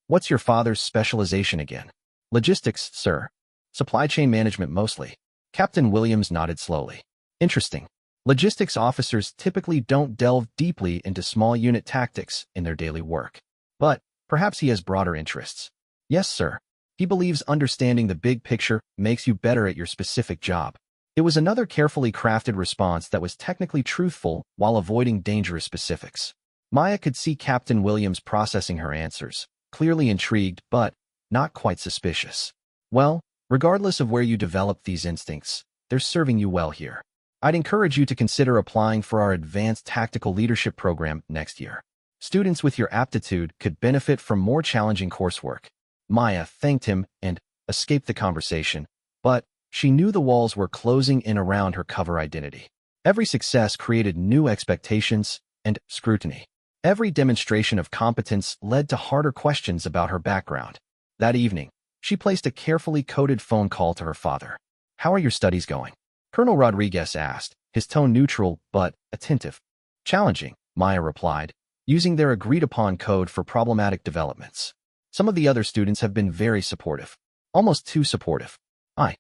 S1: What's your father's specialization again? Logistics, sir. Supply chain management mostly. Captain Williams nodded slowly. Interesting. Logistics officers typically don't delve deeply into small unit tactics in their daily work. But perhaps he has broader interests. Yes, sir. He believes understanding the big picture makes you better at your specific job. It was another carefully crafted response that was technically truthful while avoiding dangerous specifics. Maya could see Captain Williams processing her answers, clearly intrigued but not quite suspicious. Well, regardless of where you develop these instincts, they're serving you well here. I'd encourage you to consider applying for our Advanced Tactical Leadership program next year. Students with your aptitude could benefit from more challenging coursework. Maya thanked him and escaped the conversation, but she knew the walls were closing in around her cover identity. Every success created new expectations and scrutiny. Every demonstration of competence led to harder questions about her background. That evening, she placed a carefully coded phone call to her father. "How are your studies going?" Colonel Rodriguez asked, his tone neutral but attentive. "Challenging," Maya replied, using their agreed-upon code for problematic developments. "Some of the other students have been very supportive. Almost too supportive. I